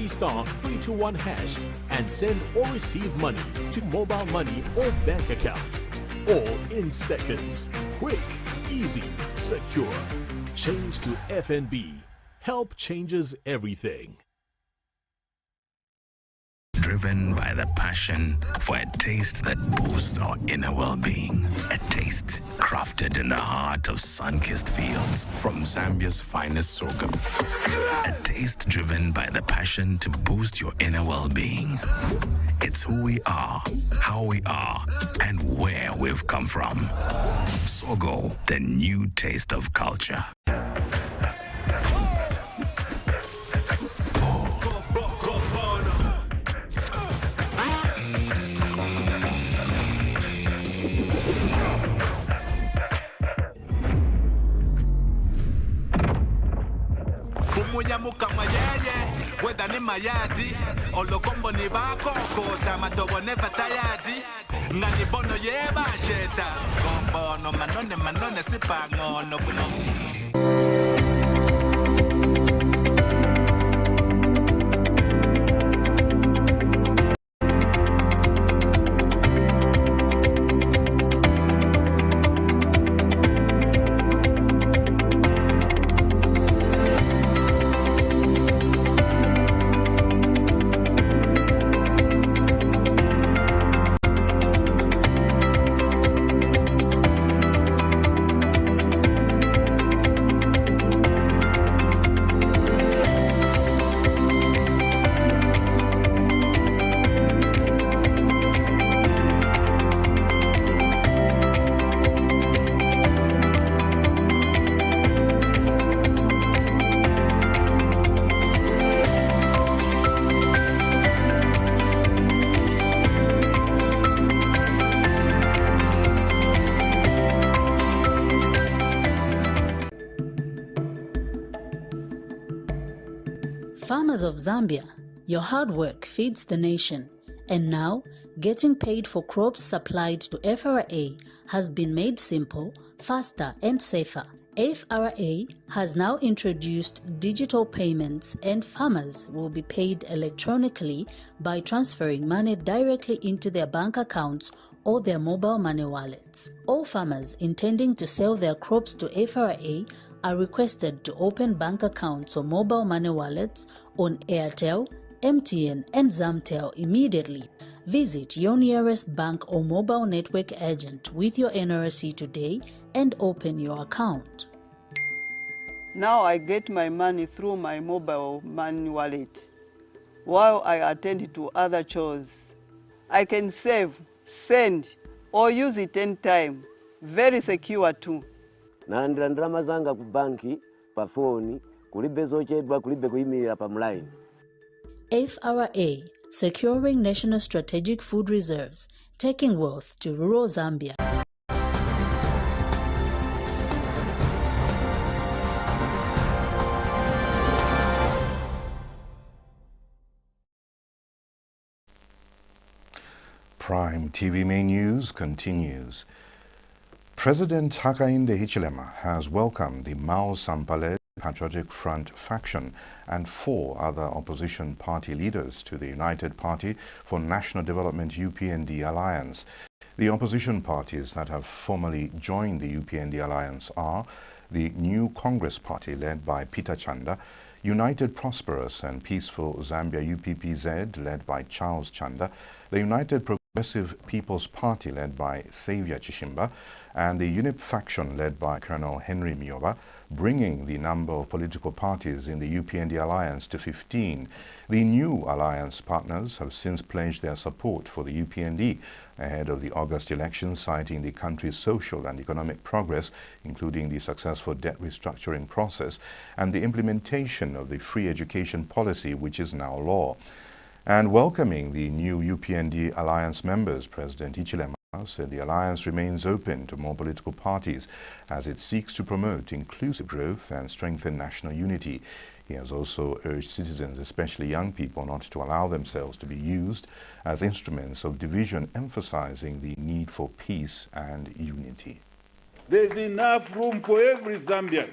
*321# and send or receive money to mobile money or bank account. All in seconds. Quick, easy, secure. Change to FNB. Help changes everything. Driven by the passion for a taste that boosts our inner well-being. A taste crafted in the heart of sun-kissed fields from Zambia's finest sorghum. A taste driven by the passion to boost your inner well-being. It's who we are, how we are, and where we've come from. Sogo, the new taste of culture. Muka mayeye, whether ni mayadi, olo kombo ni bako, kota matobo never tayadi, ngani bono yeba sheta, kombo no manone sipango no buno. Farmers of Zambia, your hard work feeds the nation, and now getting paid for crops supplied to FRA has been made simple, faster and safer. FRA has now introduced digital payments, and farmers will be paid electronically by transferring money directly into their bank accounts or their mobile money wallets. All farmers intending to sell their crops to FRA are requested to open bank accounts or mobile money wallets on Airtel, MTN and Zamtel immediately. Visit your nearest bank or mobile network agent with your NRC today and open your account. Now I get my money through my mobile money wallet while I attend to other chores. I can save, send or use it anytime. Very secure too. Nalandira ndalama zanga ku banki pa phone kulibe zochedwa kulibe kuyimirira pa mline. FRA, securing national strategic food reserves, taking wealth to rural Zambia. Prime TV Main News continues. President Hakainde Hichilema has welcomed the Mao Sampale Patriotic Front faction and 4 other opposition party leaders to the United Party for National Development UPND alliance. The opposition parties that have formally joined the UPND alliance are the New Congress Party led by Peter Chanda, United Prosperous and Peaceful Zambia UPPZ led by Charles Chanda, the United Progressive People's Party led by Xavier Chishimba, and the UNIP faction led by Colonel Henry Mioba, bringing the number of political parties in the UPND alliance to 15. The new alliance partners have since pledged their support for the UPND ahead of the August elections, citing the country's social and economic progress, including the successful debt restructuring process and the implementation of the free education policy, which is now law. And welcoming the new UPND alliance members, President Hichilema said the alliance remains open to more political parties as it seeks to promote inclusive growth and strengthen national unity. He has also urged citizens, especially young people, not to allow themselves to be used as instruments of division, emphasizing the need for peace and unity. There's enough room for every Zambian.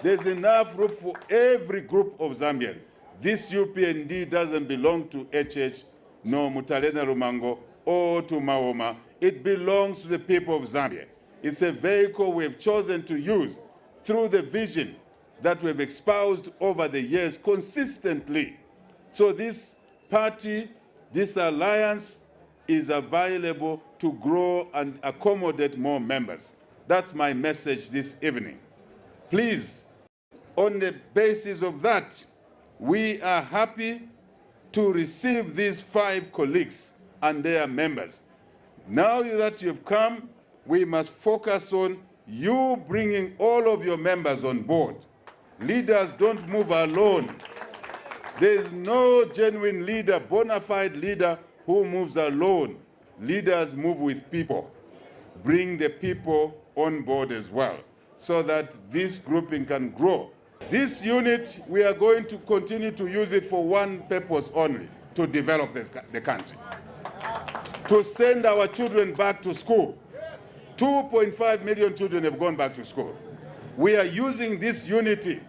There's enough room for every group of Zambians. This UPND doesn't belong to HH, nor Mutalena Rumango, or to Maoma. It belongs to the people of Zambia. It's a vehicle we've chosen to use through the vision that we've espoused over the years consistently. So this party, this alliance is available to grow and accommodate more members. That's my message this evening. Please, on the basis of that, we are happy to receive these 5 colleagues and their members. Now that you've come, we must focus on you bringing all of your members on board. Leaders don't move alone. There is no genuine leader, bona fide leader who moves alone. Leaders move with people. Bring the people on board as well, so that this grouping can grow. This unit, we are going to continue to use it for one purpose only, to develop the country. To send our children back to school. 2.5 million children have gone back to school. We are using this unity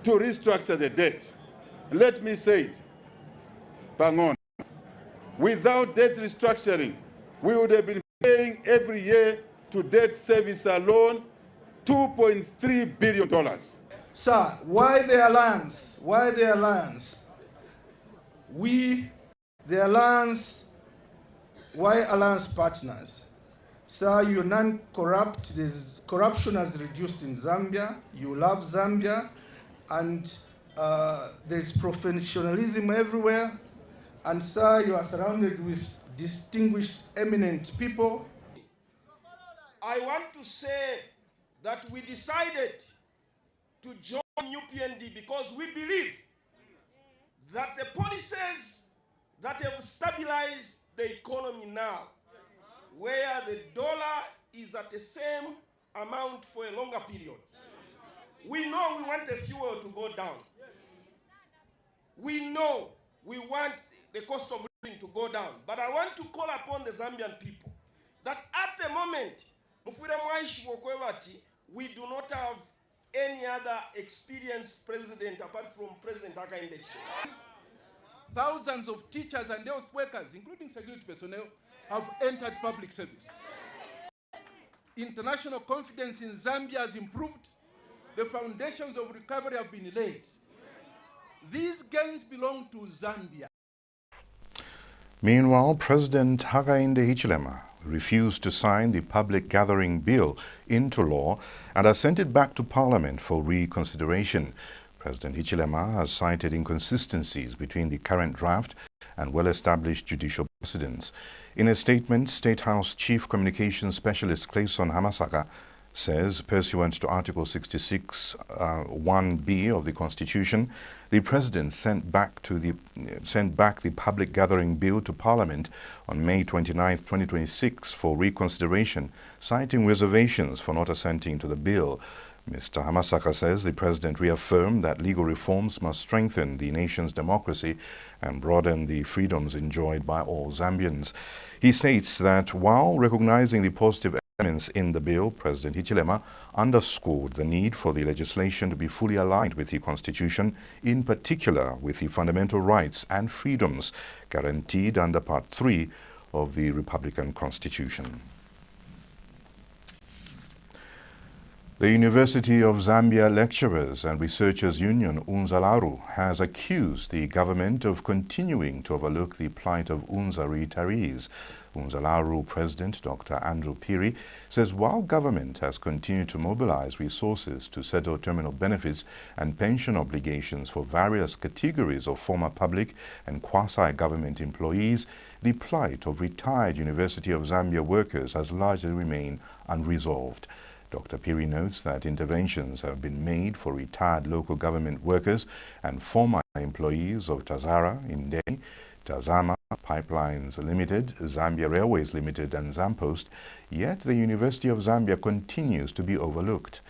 to restructure the debt. Let me say it, Bangon, without debt restructuring, we would have been paying every year to debt service alone $2.3 billion. Sir, why the alliance? Why the alliance? The alliance, why alliance partners? Sir, you're non-corrupt. Corruption has reduced in Zambia. You love Zambia. And there's professionalism everywhere. And sir, you are surrounded with distinguished, eminent people. I want to say that we decided to join UPND because we believe that the policies that have stabilized the economy now, where the dollar is at the same amount for a longer period, we know we want the fuel to go down. We know we want the cost of living to go down. But I want to call upon the Zambian people that at the moment, we do not have any other experienced president apart from President Hakainde Hichilema. Thousands of teachers and health workers, including security personnel, have entered public service. International confidence in Zambia has improved. The foundations of recovery have been laid. These gains belong to Zambia. Meanwhile, President Hakainde Hichilema refused to sign the Public Gathering Bill into law and has sent it back to Parliament for reconsideration. President Hichilema has cited inconsistencies between the current draft and well-established judicial precedents. In a statement, State House Chief Communications Specialist Clayson Hamasaka says, pursuant to Article 66, 1B of the Constitution, the President sent back the Public Gathering Bill to Parliament on May 29, 2026 for reconsideration, citing reservations for not assenting to the bill. Mr. Hamasaka says the President reaffirmed that legal reforms must strengthen the nation's democracy and broaden the freedoms enjoyed by all Zambians. He states that while recognizing the positive elements in the bill, President Hichilema underscored the need for the legislation to be fully aligned with the Constitution, in particular with the fundamental rights and freedoms guaranteed under Part 3 of the Republican Constitution. The University of Zambia Lecturers and Researchers Union, UNZALARU, has accused the government of continuing to overlook the plight of UNZA retirees. UNZALARU President Dr. Andrew Phiri says while government has continued to mobilize resources to settle terminal benefits and pension obligations for various categories of former public and quasi-government employees, the plight of retired University of Zambia workers has largely remained unresolved. Dr. Phiri notes that interventions have been made for retired local government workers and former employees of Tazara, Indeni, Tazama, Pipelines Limited, Zambia Railways Limited and Zampost, yet the University of Zambia continues to be overlooked.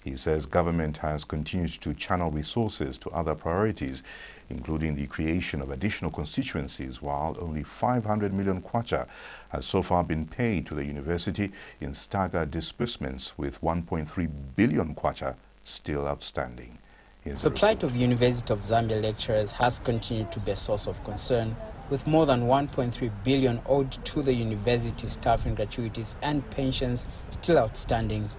He says government has continued to channel resources to other priorities, including the creation of additional constituencies, while only 500 million kwacha has so far been paid to the university in staggered disbursements, with 1.3 billion kwacha still outstanding. The plight of University of Zambia lecturers has continued to be a source of concern, with more than 1.3 billion owed to the university staff in gratuities and pensions still outstanding.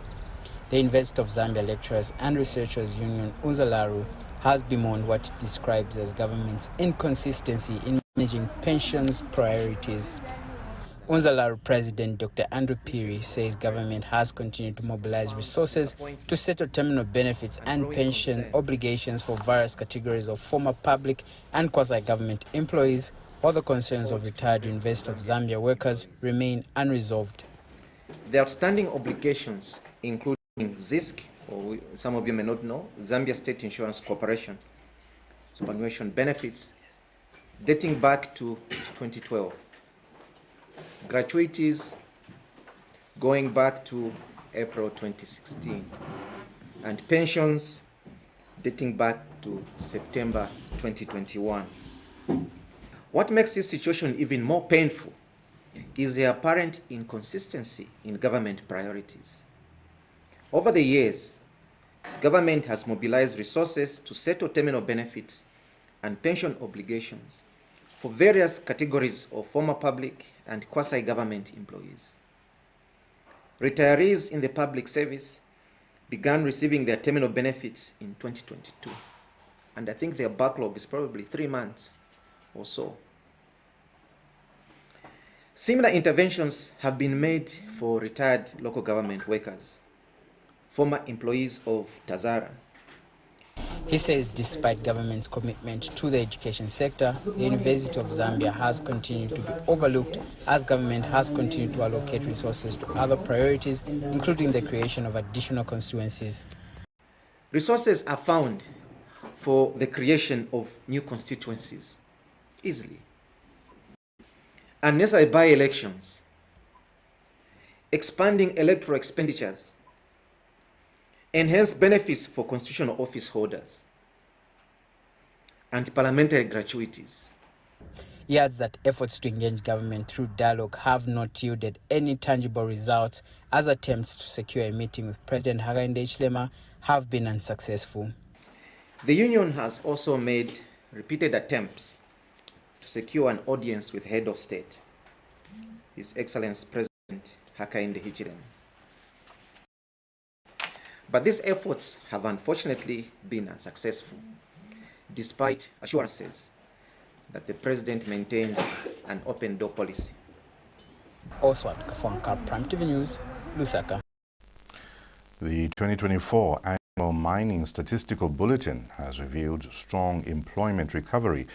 The University of Zambia Lecturers and Researchers Union, Unzalaru, has bemoaned what it describes as government's inconsistency in managing pensions priorities. Unzalaru President Dr. Andrew Phiri says government has continued to mobilize resources to settle terminal benefits and pension obligations for various categories of former public and quasi-government employees, while the concerns of retired University of Zambia workers remain unresolved. The outstanding obligations include ZISC, or some of you may not know, Zambia State Insurance Corporation, superannuation benefits dating back to 2012, gratuities going back to April 2016, and pensions dating back to September 2021. What makes this situation even more painful is the apparent inconsistency in government priorities. Over the years, government has mobilized resources to settle terminal benefits and pension obligations for various categories of former public and quasi-government employees. Retirees in the public service began receiving their terminal benefits in 2022, and I think their backlog is probably 3 months or so. Similar interventions have been made for retired local government workers, former employees of Tazara. He says despite government's commitment to the education sector, the University of Zambia has continued to be overlooked as government has continued to allocate resources to other priorities, including the creation of additional constituencies. Resources are found for the creation of new constituencies easily. Unnecessary by-elections, expanding electoral expenditures, enhanced benefits for constitutional office holders, and parliamentary gratuities. He adds that efforts to engage government through dialogue have not yielded any tangible results, as attempts to secure a meeting with President Hakainde Hichilema have been unsuccessful. The union has also made repeated attempts to secure an audience with head of state, His Excellency President Hakainde Hichilema. But these efforts have unfortunately been unsuccessful, despite assurances that the President maintains an open door policy. Oswald Kafonka, Prime TV News, Lusaka. The 2024 Annual Mining Statistical Bulletin has revealed strong employment recovery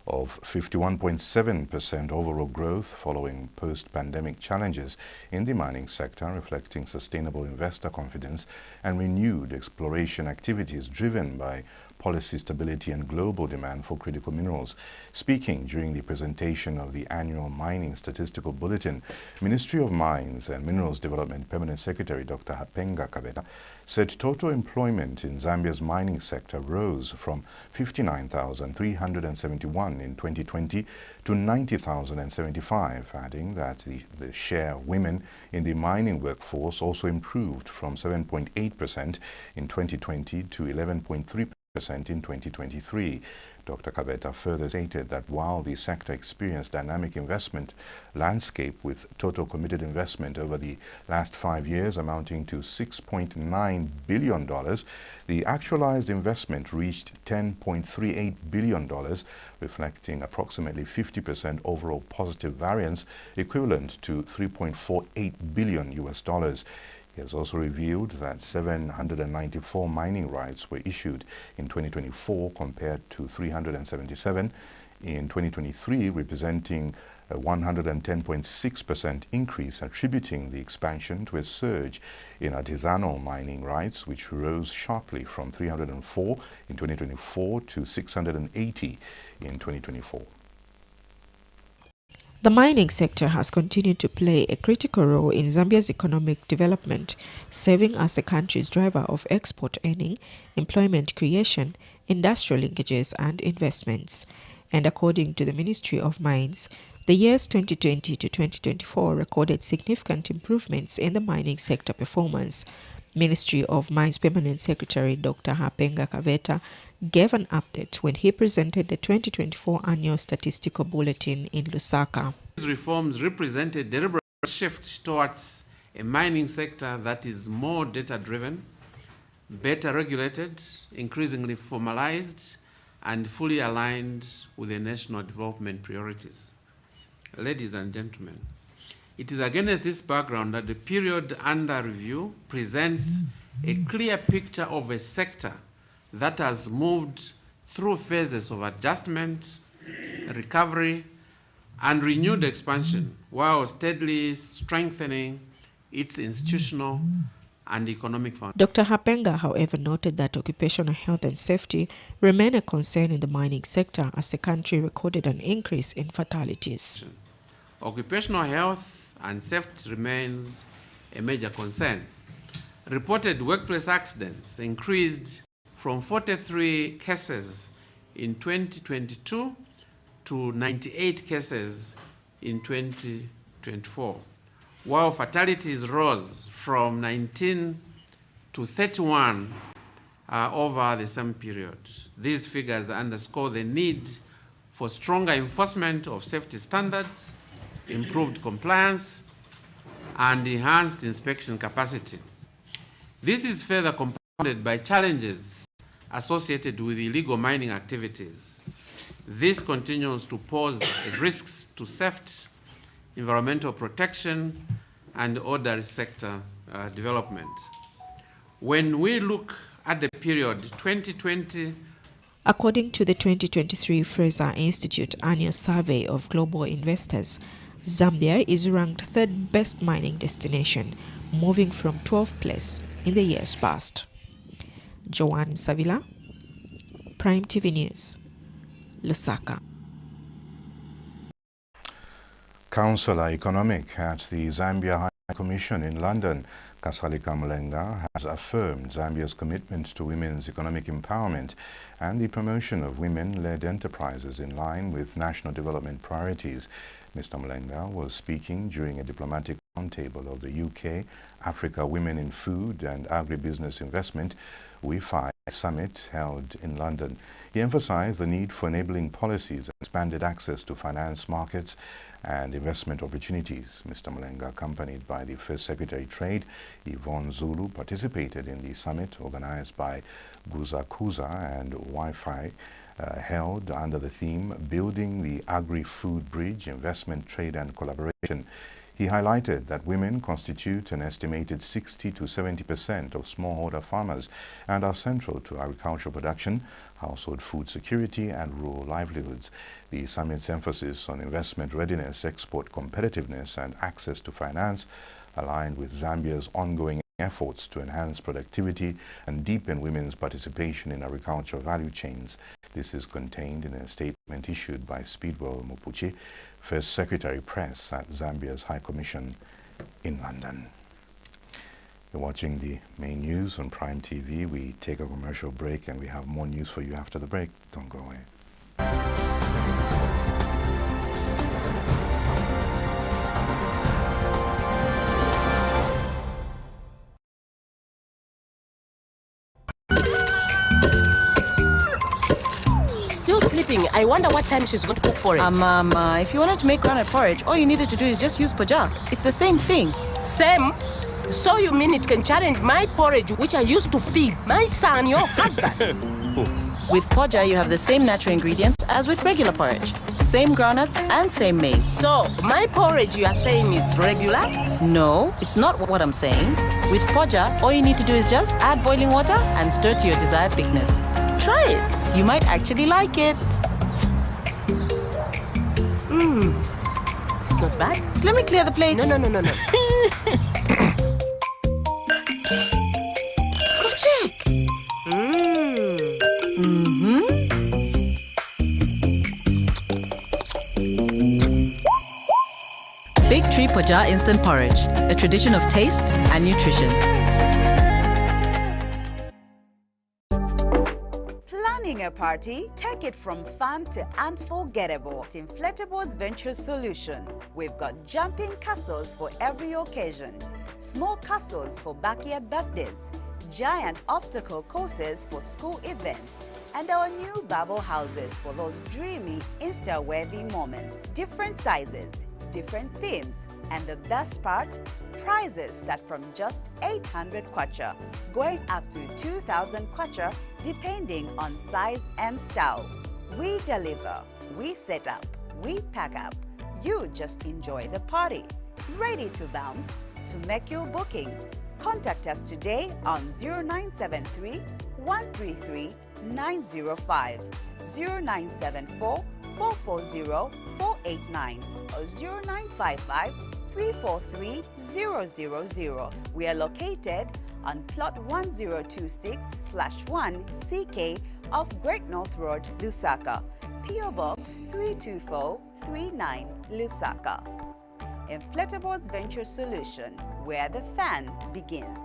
of 51.7% overall growth following post-pandemic challenges in the mining sector, reflecting sustainable investor confidence and renewed exploration activities driven by policy stability and global demand for critical minerals. Speaking during the presentation of the Annual Mining Statistical Bulletin, Ministry of Mines and Minerals Development Permanent Secretary Dr. Hapenga Kabeta said total employment in Zambia's mining sector rose from 59,371 in 2020 to 90,075, adding that the share of women in the mining workforce also improved from 7.8% in 2020 to 11.3% in 2023. Dr. Kabeta further stated that while the sector experienced dynamic investment landscape with total committed investment over the last 5 years amounting to $6.9 billion, the actualized investment reached $10.38 billion, reflecting approximately 50% overall positive variance, equivalent to $3.48 billion US. He has also revealed that 794 mining rights were issued in 2024 compared to 377 in 2023, representing a 110.6% increase, attributing the expansion to a surge in artisanal mining rights, which rose sharply from 304 in 2024 to 680 in 2024. The mining sector has continued to play a critical role in Zambia's economic development, serving as the country's driver of export earning, employment creation, industrial linkages and investments. And according to the Ministry of Mines, the years 2020 to 2024 recorded significant improvements in the mining sector performance. Ministry of Mines Permanent Secretary Dr. Hapenga Kaveta gave an update when he presented the 2024 Annual Statistical Bulletin in Lusaka. These reforms represent a deliberate shift towards a mining sector that is more data-driven, better regulated, increasingly formalized, and fully aligned with the national development priorities. Ladies and gentlemen, it is against this background that the period under review presents a clear picture of a sector that has moved through phases of adjustment, recovery, and renewed expansion, while steadily strengthening its institutional and economic foundation. Dr. Hapenga, however, noted that occupational health and safety remain a concern in the mining sector as the country recorded an increase in fatalities. Occupational health and safety remains a major concern. Reported workplace accidents increased from 43 cases in 2022 to 98 cases in 2024, while fatalities rose from 19 to 31 over the same period. These figures underscore the need for stronger enforcement of safety standards, improved compliance, and enhanced inspection capacity. This is further compounded by challenges associated with illegal mining activities. This continues to pose risks to safety, environmental protection, and orderly sector development. When we look at the period 2020, according to the 2023 Fraser Institute Annual Survey of Global Investors, Zambia is ranked third best mining destination, moving from 12th place in the years past. Joanne Savila, Prime TV News, Lusaka. Councillor Economic at the Zambia High Commission in London, Kasalika Mulenga, has affirmed Zambia's commitment to women's economic empowerment and the promotion of women-led enterprises in line with national development priorities. Mr. Mulenga was speaking during a diplomatic roundtable of the UK Africa Women in Food and Agribusiness Investment WIFI summit held in London. He emphasized the need for enabling policies and expanded access to finance markets and investment opportunities. Mr. Mulenga, accompanied by the First Secretary Trade, Yvonne Zulu, participated in the summit organized by Guzakuza and WIFI, held under the theme Building the Agri-Food Bridge, Investment, Trade and Collaboration. He highlighted that women constitute an estimated 60 to 70% of smallholder farmers and are central to agricultural production, household food security and rural livelihoods. The summit's emphasis on investment readiness, export competitiveness and access to finance aligned with Zambia's ongoing efforts to enhance productivity and deepen women's participation in agricultural value chains. This is contained in a statement issued by Speedwell Mopuchi, First Secretary Press at Zambia's High Commission in London. You're watching the main news on Prime TV. We take a commercial break and we have more news for you after the break. Don't go away. Still sleeping. I wonder what time she's going to cook porridge. Mama, if you wanted to make groundnut porridge, all you needed to do is just use Poja. It's the same thing. Same? So you mean it can challenge my porridge, which I used to feed my son, your husband? With Poja, you have the same natural ingredients as with regular porridge. Same groundnuts and same maize. So my porridge you are saying is regular? No, it's not what I'm saying. With Poja, all you need to do is just add boiling water and stir to your desired thickness. Try it. You might actually like it. It's not bad. So let me clear the plates. No. Go check. Big Tree Poja Instant Porridge, a tradition of taste and nutrition. Planning a party, take it from fun to unforgettable. At Inflatables Venture Solution, we've got jumping castles for every occasion, small castles for backyard birthdays, giant obstacle courses for school events, and our new bubble houses for those dreamy, Insta-worthy moments. Different sizes, different themes, and the best part, prizes start from just 800 kwacha, going up to 2,000 kwacha depending on size and style. We deliver, we set up, we pack up. You just enjoy the party. Ready to bounce? To make your booking, contact us today on 0973 133 905, 0974 440 489, or 0955 343 000. We are located on plot 1026/1 CK off Great North Road, Lusaka. PO Box 32439, Lusaka. Inflatables Venture Solution, where the fun begins.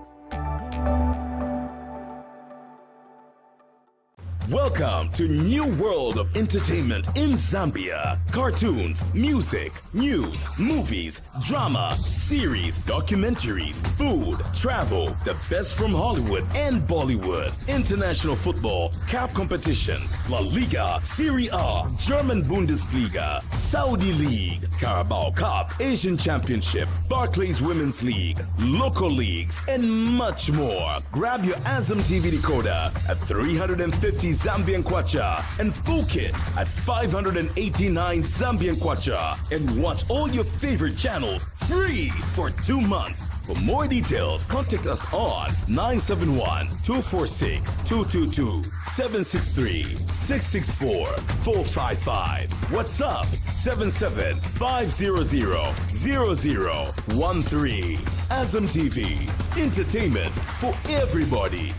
Welcome to New World of Entertainment in Zambia. Cartoons, music, news, movies, drama, series, documentaries, food, travel, the best from Hollywood and Bollywood, international football, CAF competitions, La Liga, Serie A, German Bundesliga, Saudi League, Carabao Cup, Asian Championship, Barclays Women's League, local leagues, and much more. Grab your Azam TV decoder at 350 Zambian kwacha and full kit at 589 Zambian kwacha, and watch all your favorite channels free for 2 months. For more details, contact us on 971-246-222, 763-664-455. WhatsApp 77-500-0013. Azam TV, entertainment for everybody.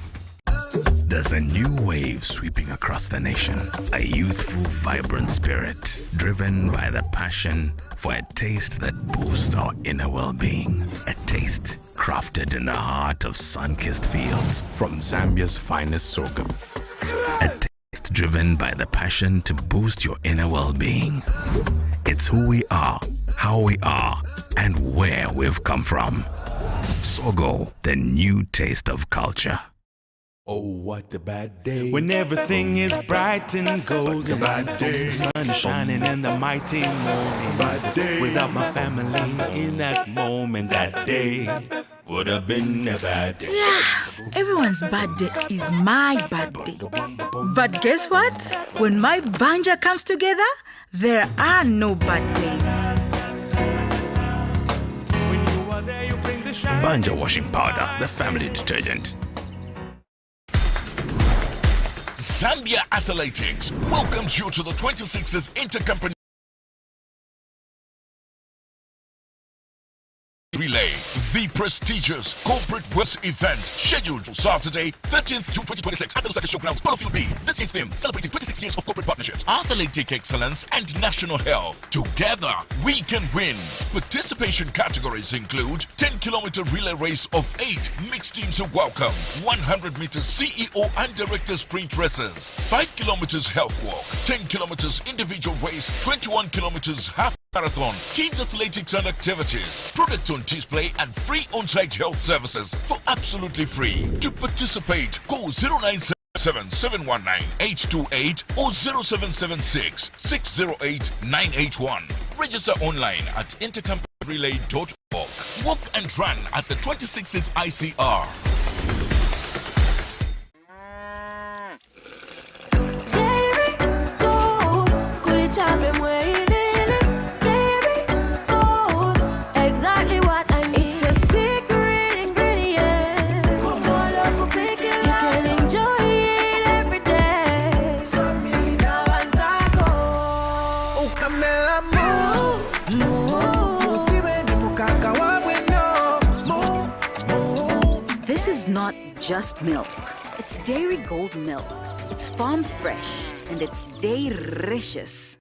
There's a new wave sweeping across the nation, a youthful, vibrant spirit driven by the passion for a taste that boosts our inner well-being, a taste crafted in the heart of sun-kissed fields from Zambia's finest sorghum, a taste driven by the passion to boost your inner well-being. It's who we are, how we are, and where we've come from. Sogo, the new taste of culture. Oh, what a bad day. When everything is bright and golden. The sun is shining in the mighty morning. Without my family in that moment, that day would have been a bad day. Yeah, everyone's bad day is my bad day. But guess what? When my banja comes together, there are no bad days. When you are there, you bring the shine. Banja washing powder, the family detergent. Zambia Athletics welcomes you to the 26th Intercompany Relay, the prestigious corporate West event scheduled for Saturday, 13th June 2026 at the Lusaka Showgrounds, Butterfield B. This is them celebrating 26 years of corporate partnerships, athletic excellence, and national health. Together, we can win. Participation categories include 10-kilometer relay race of 8 mixed teams are welcome, 100 meters CEO and director sprint races, 5 kilometers health walk, 10 kilometers individual race, 21 kilometers half marathon, kids athletics and activities, product on display, and free on-site health services for absolutely free. To participate, call 097-719-828 or 0776-608-981. Register online at intercompany.relay.org. Walk and run at the 26th ICR. This is not just milk. It's Dairy Gold milk. It's farm fresh and it's delicious.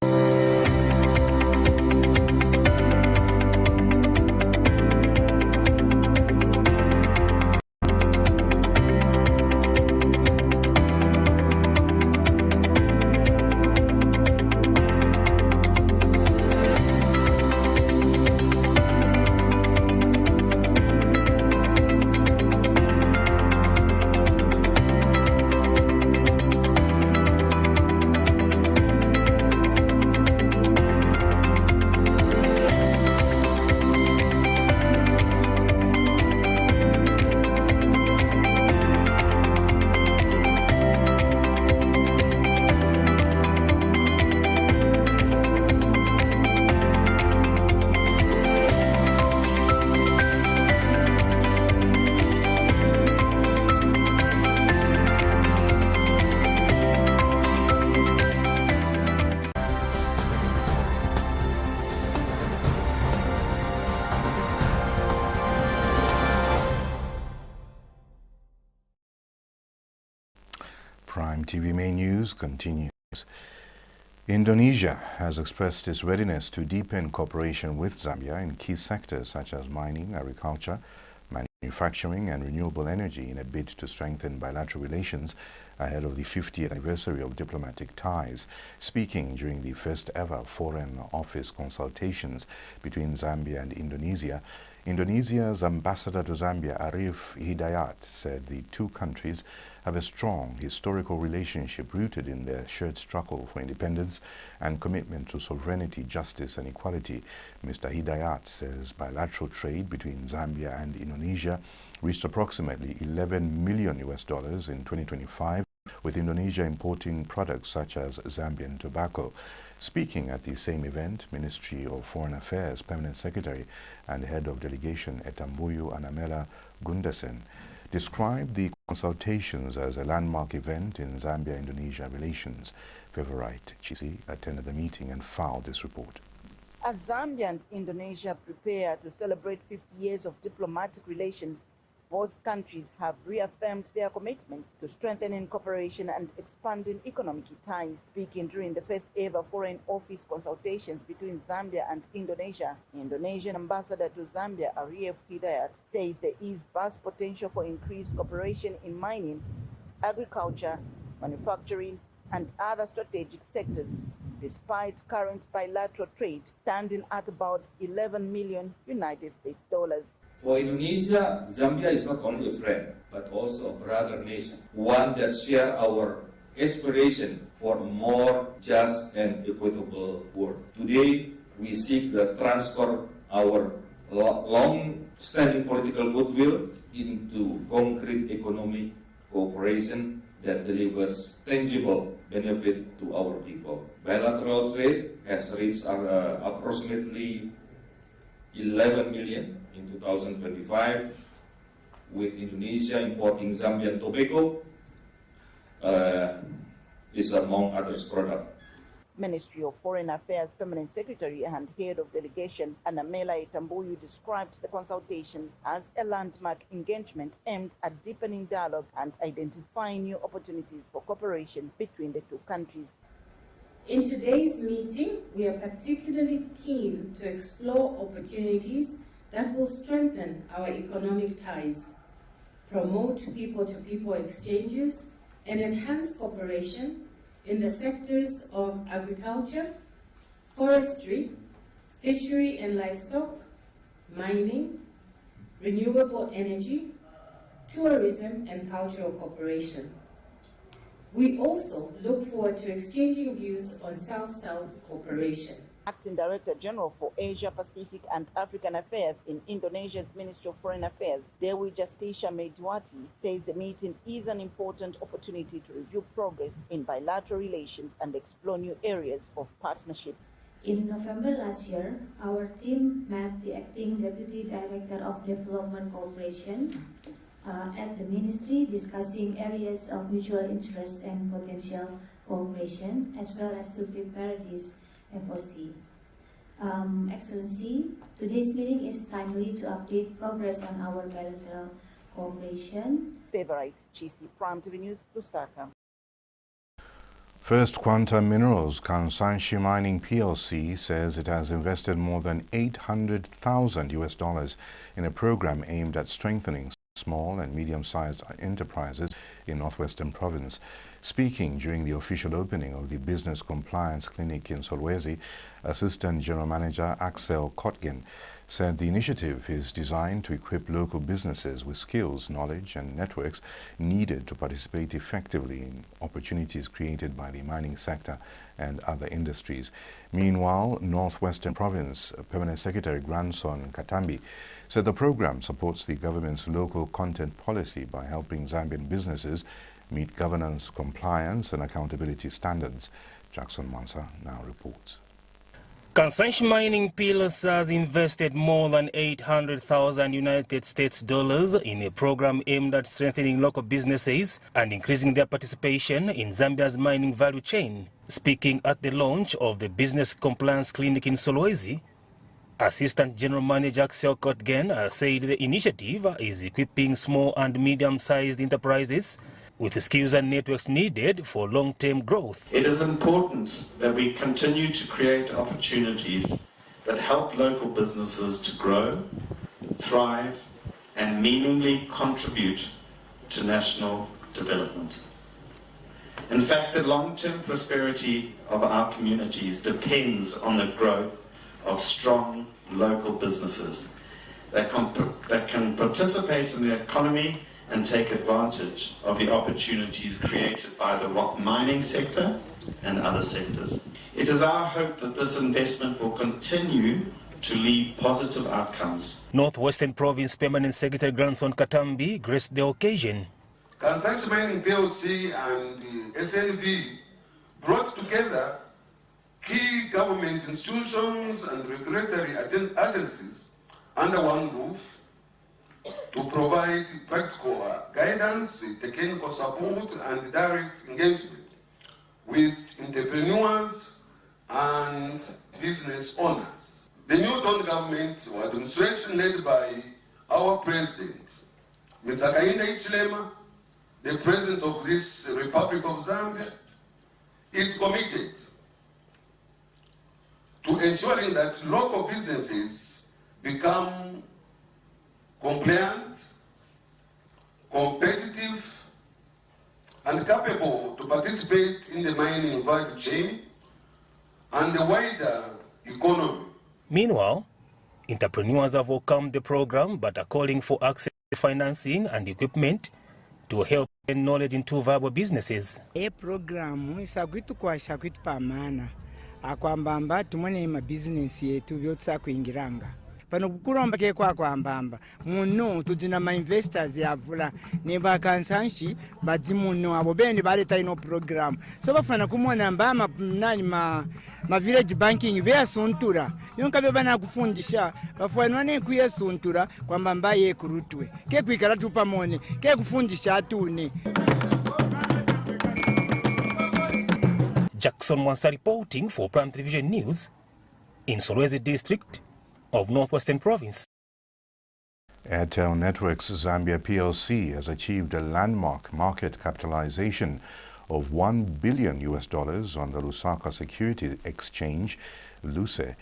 MTV Main News continues. Indonesia has expressed its readiness to deepen cooperation with Zambia in key sectors such as mining, agriculture, manufacturing and renewable energy in a bid to strengthen bilateral relations ahead of the 50th anniversary of diplomatic ties. Speaking during the first ever Foreign Office consultations between Zambia and Indonesia, Indonesia's ambassador to Zambia, Arif Hidayat, said the two countries have a strong historical relationship rooted in their shared struggle for independence and commitment to sovereignty, justice and equality. Mr. Hidayat says bilateral trade between Zambia and Indonesia reached approximately $11 million in 2025, with Indonesia importing products such as Zambian tobacco. Speaking at the same event, Ministry of Foreign Affairs Permanent Secretary and Head of Delegation Etambuyu Anamela Gundasen described the consultations as a landmark event in Zambia-Indonesia relations. Favorite Chisi attended the meeting and filed this report. As Zambia and Indonesia prepare to celebrate 50 years of diplomatic relations, both countries have reaffirmed their commitment to strengthening cooperation and expanding economic ties. Speaking during the first ever Foreign Office consultations between Zambia and Indonesia, Indonesian ambassador to Zambia, Arif Hidayat, says there is vast potential for increased cooperation in mining, agriculture, manufacturing, and other strategic sectors, despite current bilateral trade standing at about $11 million United States dollars. For Indonesia, Zambia is not only a friend, but also a brother nation, one that shares our aspiration for a more just and equitable world. Today, we seek to transfer our long-standing political goodwill into concrete economic cooperation that delivers tangible benefit to our people. Bilateral trade has reached approximately 11 million in 2025, with Indonesia importing Zambian tobacco is among others products. Ministry of Foreign Affairs Permanent Secretary and Head of Delegation Anamela Etambuyu described the consultations as a landmark engagement aimed at deepening dialogue and identifying new opportunities for cooperation between the two countries. In today's meeting, we are particularly keen to explore opportunities that will strengthen our economic ties, promote people-to-people exchanges, and enhance cooperation in the sectors of agriculture, forestry, fishery and livestock, mining, renewable energy, tourism, and cultural cooperation. We also look forward to exchanging views on South-South cooperation. Acting Director General for Asia Pacific and African Affairs in Indonesia's Ministry of Foreign Affairs, Dewi Justisha Medwati, says the meeting is an important opportunity to review progress in bilateral relations and explore new areas of partnership. In November last year, our team met the Acting Deputy Director of Development Cooperation at the Ministry, discussing areas of mutual interest and potential cooperation, as well as to prepare this FOC. Excellency, today's meeting is timely to update progress on our bilateral cooperation. Favorite Chisi, Prime TV News, Lusaka. First Quantum Minerals Kansanshi Mining PLC says it has invested more than $800,000 in a program aimed at strengthening small and medium-sized enterprises in Northwestern Province. Speaking during the official opening of the Business Compliance Clinic in Solwezi, Assistant General Manager Axel Kotgen said the initiative is designed to equip local businesses with skills, knowledge and networks needed to participate effectively in opportunities created by the mining sector and other industries. Meanwhile, Northwestern Province Permanent Secretary Grandson Katambi said the program supports the government's local content policy by helping Zambian businesses meet governance, compliance and accountability standards. Jackson Mansa now reports. Kansanshi Mining PLC has invested more than $800,000 United States dollars in a program aimed at strengthening local businesses and increasing their participation in Zambia's mining value chain. Speaking at the launch of the Business Compliance Clinic in Solwezi, Assistant General Manager Axel Kotgen said the initiative is equipping small and medium-sized enterprises with the skills and networks needed for long-term growth. It is important that we continue to create opportunities that help local businesses to grow, thrive, and meaningfully contribute to national development. In fact, the long-term prosperity of our communities depends on the growth of strong local businesses that can participate in the economy and take advantage of the opportunities created by the mining sector and other sectors. It is our hope that this investment will continue to lead positive outcomes. Northwestern Province Permanent Secretary Granson Katambi graced the occasion. Kansanshi Mining PLC and the SNV brought together key government institutions and regulatory agencies under one roof to provide practical guidance, technical support, and direct engagement with entrepreneurs and business owners. The new Dawn government or administration led by our president, Mr. Hakainde Hichilema, the president of this Republic of Zambia, is committed to ensuring that local businesses become compliant, competitive, and capable to participate in the mining value chain and the wider economy. Meanwhile, entrepreneurs have welcomed the program but are calling for access to financing and equipment to help gain knowledge into viable businesses. A program isakuitu kwa shakuitu pamana akwambamba tumone ma business yetu byotsa kuingiranga pano kukuromba ke kwa kwambamba muno tujina ma investors yavula ne bakansanshi bazi muno abo bene baleta ino program so bafana kumona mbama nani ma village banking beyasuntura yonka bebana kufundisha bafana ne kuyesuntura kwamba mbaye kurutwe ke kwikara tupamone ke kufundisha atune. Jackson Mwansa reporting for Prime Television News in Solwezi District of Northwestern Province. Airtel Networks Zambia PLC has achieved a landmark market capitalization of $1 billion on the Lusaka Security Exchange, LUSE,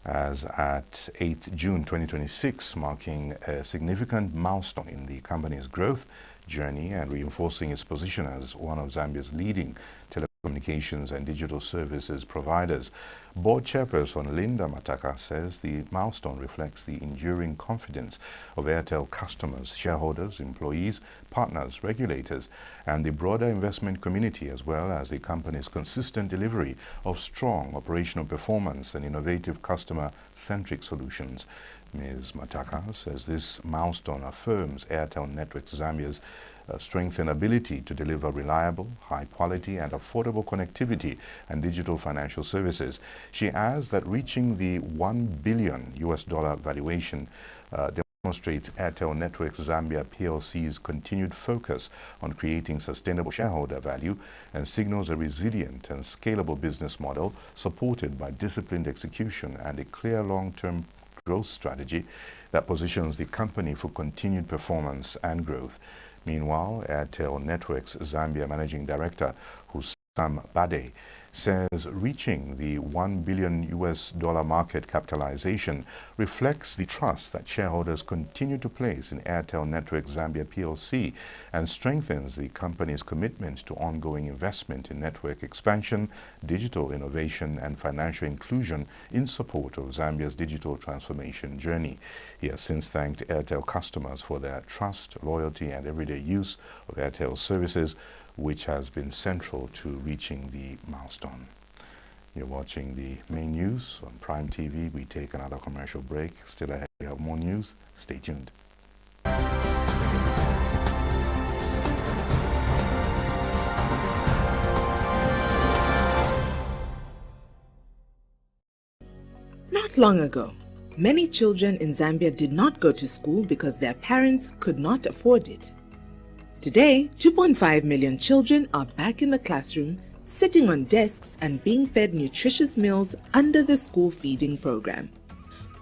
as at 8 June 2026, marking a significant milestone in the company's growth journey and reinforcing its position as one of Zambia's leading telecommunications and digital services providers. Board chairperson Linda Mataka says the milestone reflects the enduring confidence of Airtel customers, shareholders, employees, partners, regulators, and the broader investment community, as well as the company's consistent delivery of strong operational performance and innovative customer-centric solutions. Ms. Mataka says this milestone affirms Airtel Networks Zambia's strengthened ability to deliver reliable, high-quality and affordable connectivity and digital financial services. She adds that reaching the $1 billion valuation demonstrates Airtel Networks Zambia PLC's continued focus on creating sustainable shareholder value and signals a resilient and scalable business model supported by disciplined execution and a clear long-term growth strategy that positions the company for continued performance and growth. Meanwhile, Airtel Networks Zambia Managing Director Hussam Bade says reaching the $1 billion market capitalization reflects the trust that shareholders continue to place in Airtel Networks Zambia PLC and strengthens the company's commitment to ongoing investment in network expansion, digital innovation and financial inclusion in support of Zambia's digital transformation journey. He has since thanked Airtel customers for their trust, loyalty and everyday use of Airtel services, which has been central to reaching the milestone. You're watching the main news on Prime TV. We take another commercial break. Still ahead, we have more news. Stay tuned. Not long ago, many children in Zambia did not go to school because their parents could not afford it. Today, 2.5 million children are back in the classroom, sitting on desks and being fed nutritious meals under the school feeding program.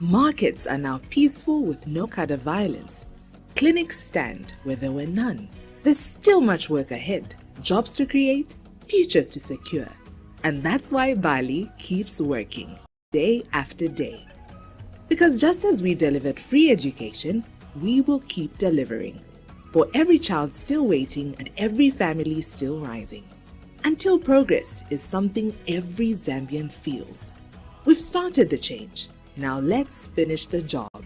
Markets are now peaceful with no kind of violence. Clinics stand where there were none. There's still much work ahead, jobs to create, futures to secure. And that's why Bali keeps working, day after day. Because just as we delivered free education, we will keep delivering. For every child still waiting and every family still rising. Until progress is something every Zambian feels. We've started the change. Now let's finish the job.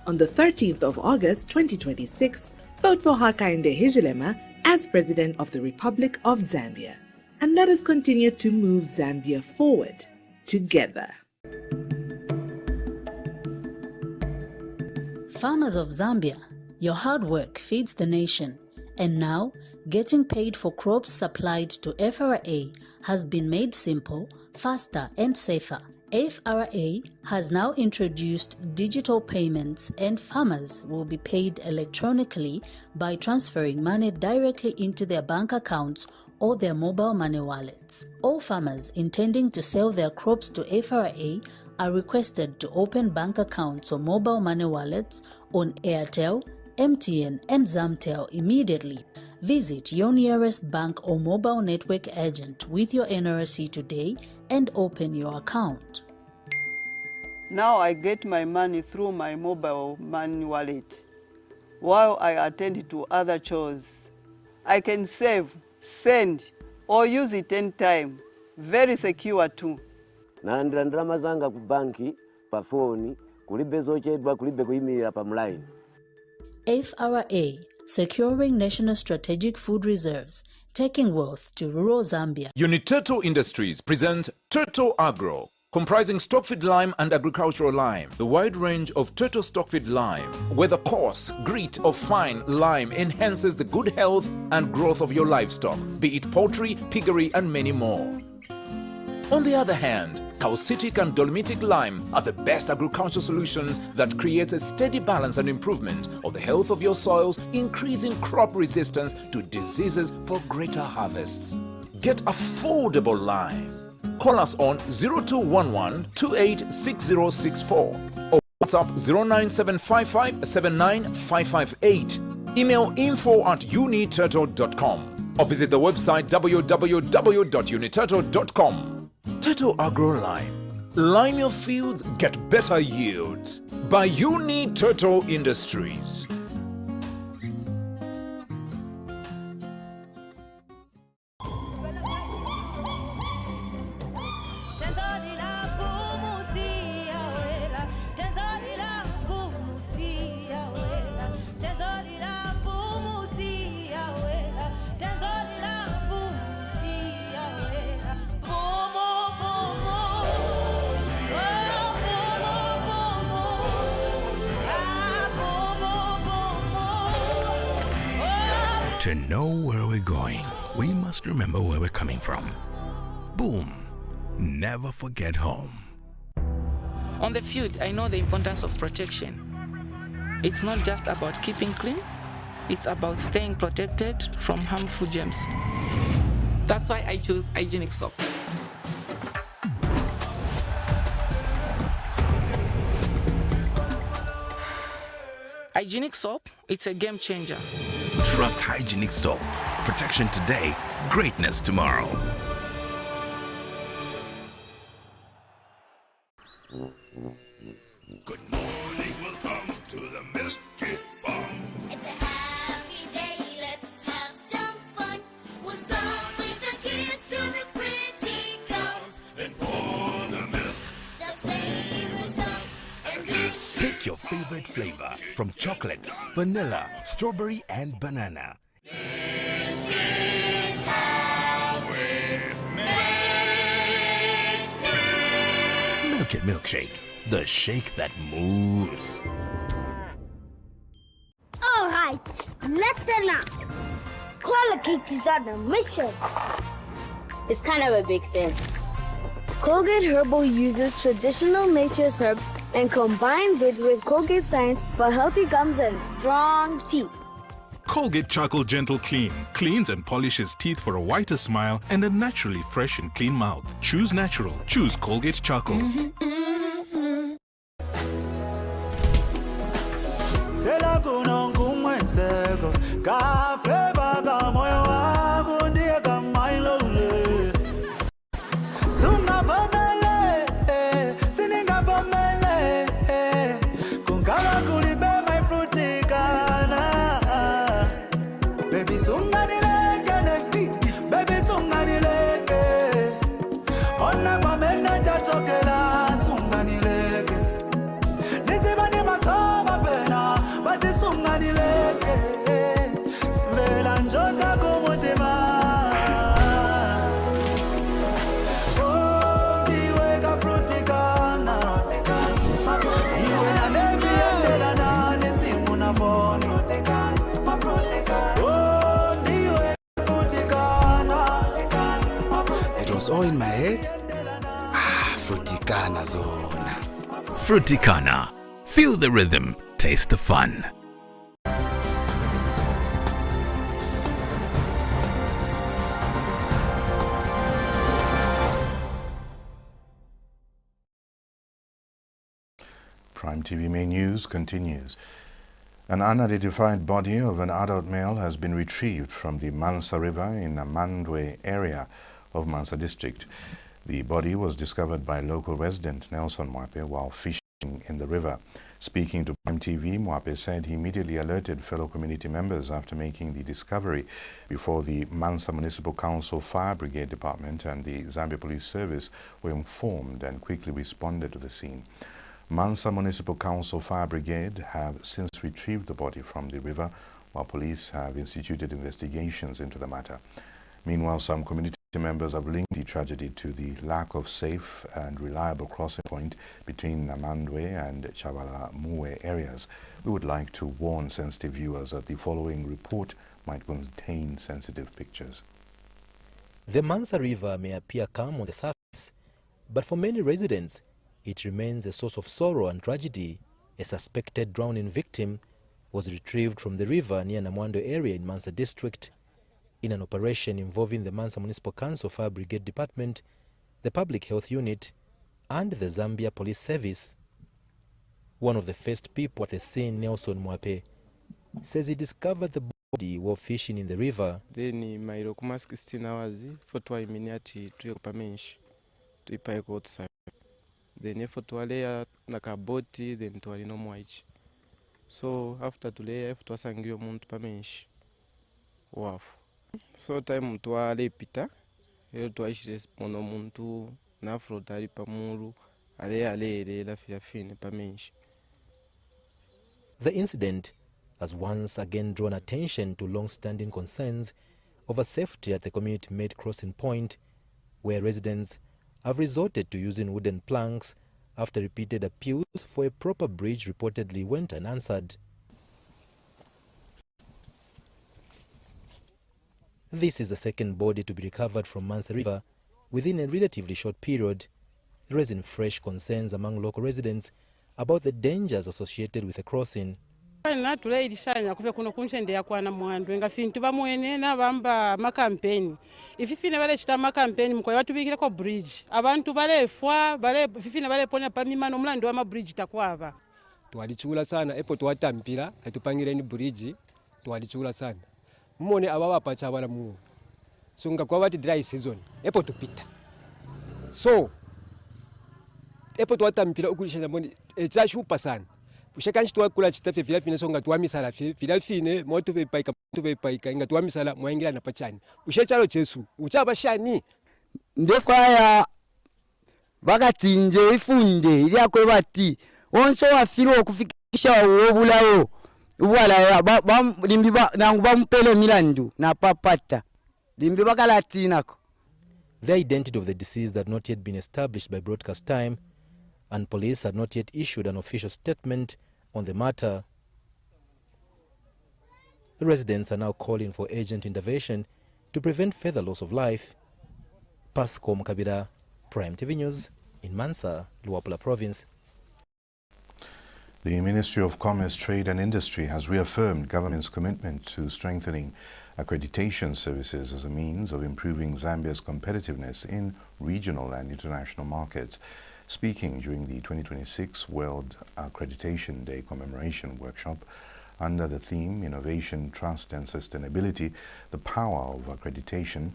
On the 13th of August 2026, vote for Hakainde Hichilema as President of the Republic of Zambia. And let us continue to move Zambia forward together. Farmers of Zambia, your hard work feeds the nation. And now, getting paid for crops supplied to FRA has been made simple, faster and safer. FRA has now introduced digital payments and farmers will be paid electronically by transferring money directly into their bank accounts or their mobile money wallets. All farmers intending to sell their crops to FRA are requested to open bank accounts or mobile money wallets on Airtel, MTN and Zamtel immediately. Visit your nearest bank or mobile network agent with your NRC today and open your account. Now I get my money through my mobile money wallet while I attend to other chores. I can save, send or use it anytime. Very secure too. Nalandira ndalama zanga ku banki pa phone kulibe zochedwa kulibe kuyimirira pa mline. FRA, securing national strategic food reserves, taking wealth to rural Zambia. Uniteto Industries presents Teto Agro, comprising stockfeed lime and agricultural lime. The wide range of Teto stockfeed lime, whether coarse, grit or fine lime, enhances the good health and growth of your livestock, be it poultry, piggery and many more. On the other hand, calcitic and dolomitic lime are the best agricultural solutions that creates a steady balance and improvement of the health of your soils, increasing crop resistance to diseases for greater harvests. Get affordable lime. Call us on 0211 286064 or WhatsApp 09755 Email info@uniteto.com or visit the website www.uniteto.com. Teto Agro Lime. Lime your fields, get better yields. By Uniteto Industries. To know where we're going, we must remember where we're coming from. Boom. Never forget home. On the field, I know the importance of protection. It's not just about keeping clean, it's about staying protected from harmful germs. That's why I chose hygienic soap. Hygienic soap, it's a game changer. Trust hygienic soap. Protection today, greatness tomorrow. Good morning, welcome to the Milky Farm. It's a happy day, let's have some fun. We'll start with the kids to the pretty girls. Then pour the milk. The flavors come. And this. Pick your favorite flavor from chocolate, vanilla, strawberry, and banana. This is how we make Milk It Milkshake, the shake that moves. All right, listen up. Colgate is on a mission. It's kind of a big thing. Colgate Herbal uses traditional nature's herbs and combines it with Colgate Science for healthy gums and strong teeth. Colgate Charcoal Gentle Clean cleans and polishes teeth for a whiter smile and a naturally fresh and clean mouth. Choose natural. Choose Colgate Charcoal. Sela kuno ngumwenzeko ka flavor sunganilele kungaba kulibe my frutikana baby sunganileke baby sunganileke ona kwa mena tachokela sunganileke nisibani masoma pena bati sunganileke vela njota kumutima It was all in my head. Frutikana zona. Frutikana. Feel the rhythm, taste the fun. Prime TV Main News continues. An unidentified body of an adult male has been retrieved from the Mansa River in Amandwe area of Mansa district. The body was discovered by local resident Nelson Mwape while fishing in the river. Speaking to Prime TV, Mwape said he immediately alerted fellow community members after making the discovery before the Mansa Municipal Council Fire Brigade Department and the Zambia Police Service were informed and quickly responded to the scene. Mansa Municipal Council Fire Brigade have since retrieved the body from the river, while police have instituted investigations into the matter. Meanwhile, some community members have linked the tragedy to the lack of safe and reliable crossing point between Namandwe and Chavala Muwe areas. We would like to warn sensitive viewers that the following report might contain sensitive pictures. The Mansa River may appear calm on the surface, but for many residents, it remains a source of sorrow and tragedy. A suspected drowning victim was retrieved from the river near Namwando area in Mansa district. In an operation involving the Mansa Municipal Council Fire Brigade Department, the Public Health Unit, and the Zambia Police Service. One of the first people at the scene, Nelson Mwape, says he discovered the body while fishing in the river. Then mairo kuma 16 hours fotwa iminiati tuyokupa menshi tuipaeko outside. Then fotwalea nakaboti then twalino mwaichi. So after tulea fotwasangio muntu pamenshi wafu. So time twale pita ero twaishire mono muntu nafro tali pamuru ale la fine pamenshi. The incident has once again drawn attention to long-standing concerns over safety at the community-made crossing point, where residents have resorted to using wooden planks after repeated appeals for a proper bridge reportedly went unanswered. This is the second body to be recovered from Mansa River within a relatively short period, raising fresh concerns among local residents about the dangers associated with the crossing. natulairishanya kuve kuno kunchendea kwana mwandu nga fintu bamwenena bamba makampeni ififine bale chita makampeni mkoya watubikire ko bridge abantu balefwa bale fifine bale ponya pamimano mulando wa ma bridge takwaba twalichula sana epo twatampira atupangire ni bridge twalichula sana mmone ababa pacha bala mu sunga kwa bati dry season epo tupita so epo twatampira ukulisha mboni echashupa sana ushakanshi twakula chitafe vila fine songa twamisala vila fine moto bepaika inga twamisala mwaingira na pachani ushechalo chesu uchaba shani ndefaya bakatinje ifunde ilyakwe bati onso wafiro okufikisha obulayo ubwala limbi nangu bampele milandu na papata limbi bakalatinako. The identity of the deceased had not yet been established by broadcast time, and police had not yet issued an official statement on the matter. The residents are now calling for urgent intervention to prevent further loss of life. Pascal Mkabira, Prime TV News in Mansa, Luapula Province. The Ministry of Commerce, Trade and Industry has reaffirmed government's commitment to strengthening accreditation services as a means of improving Zambia's competitiveness in regional and international markets. Speaking during the 2026 World Accreditation Day commemoration workshop under the theme Innovation, Trust and Sustainability, the Power of Accreditation,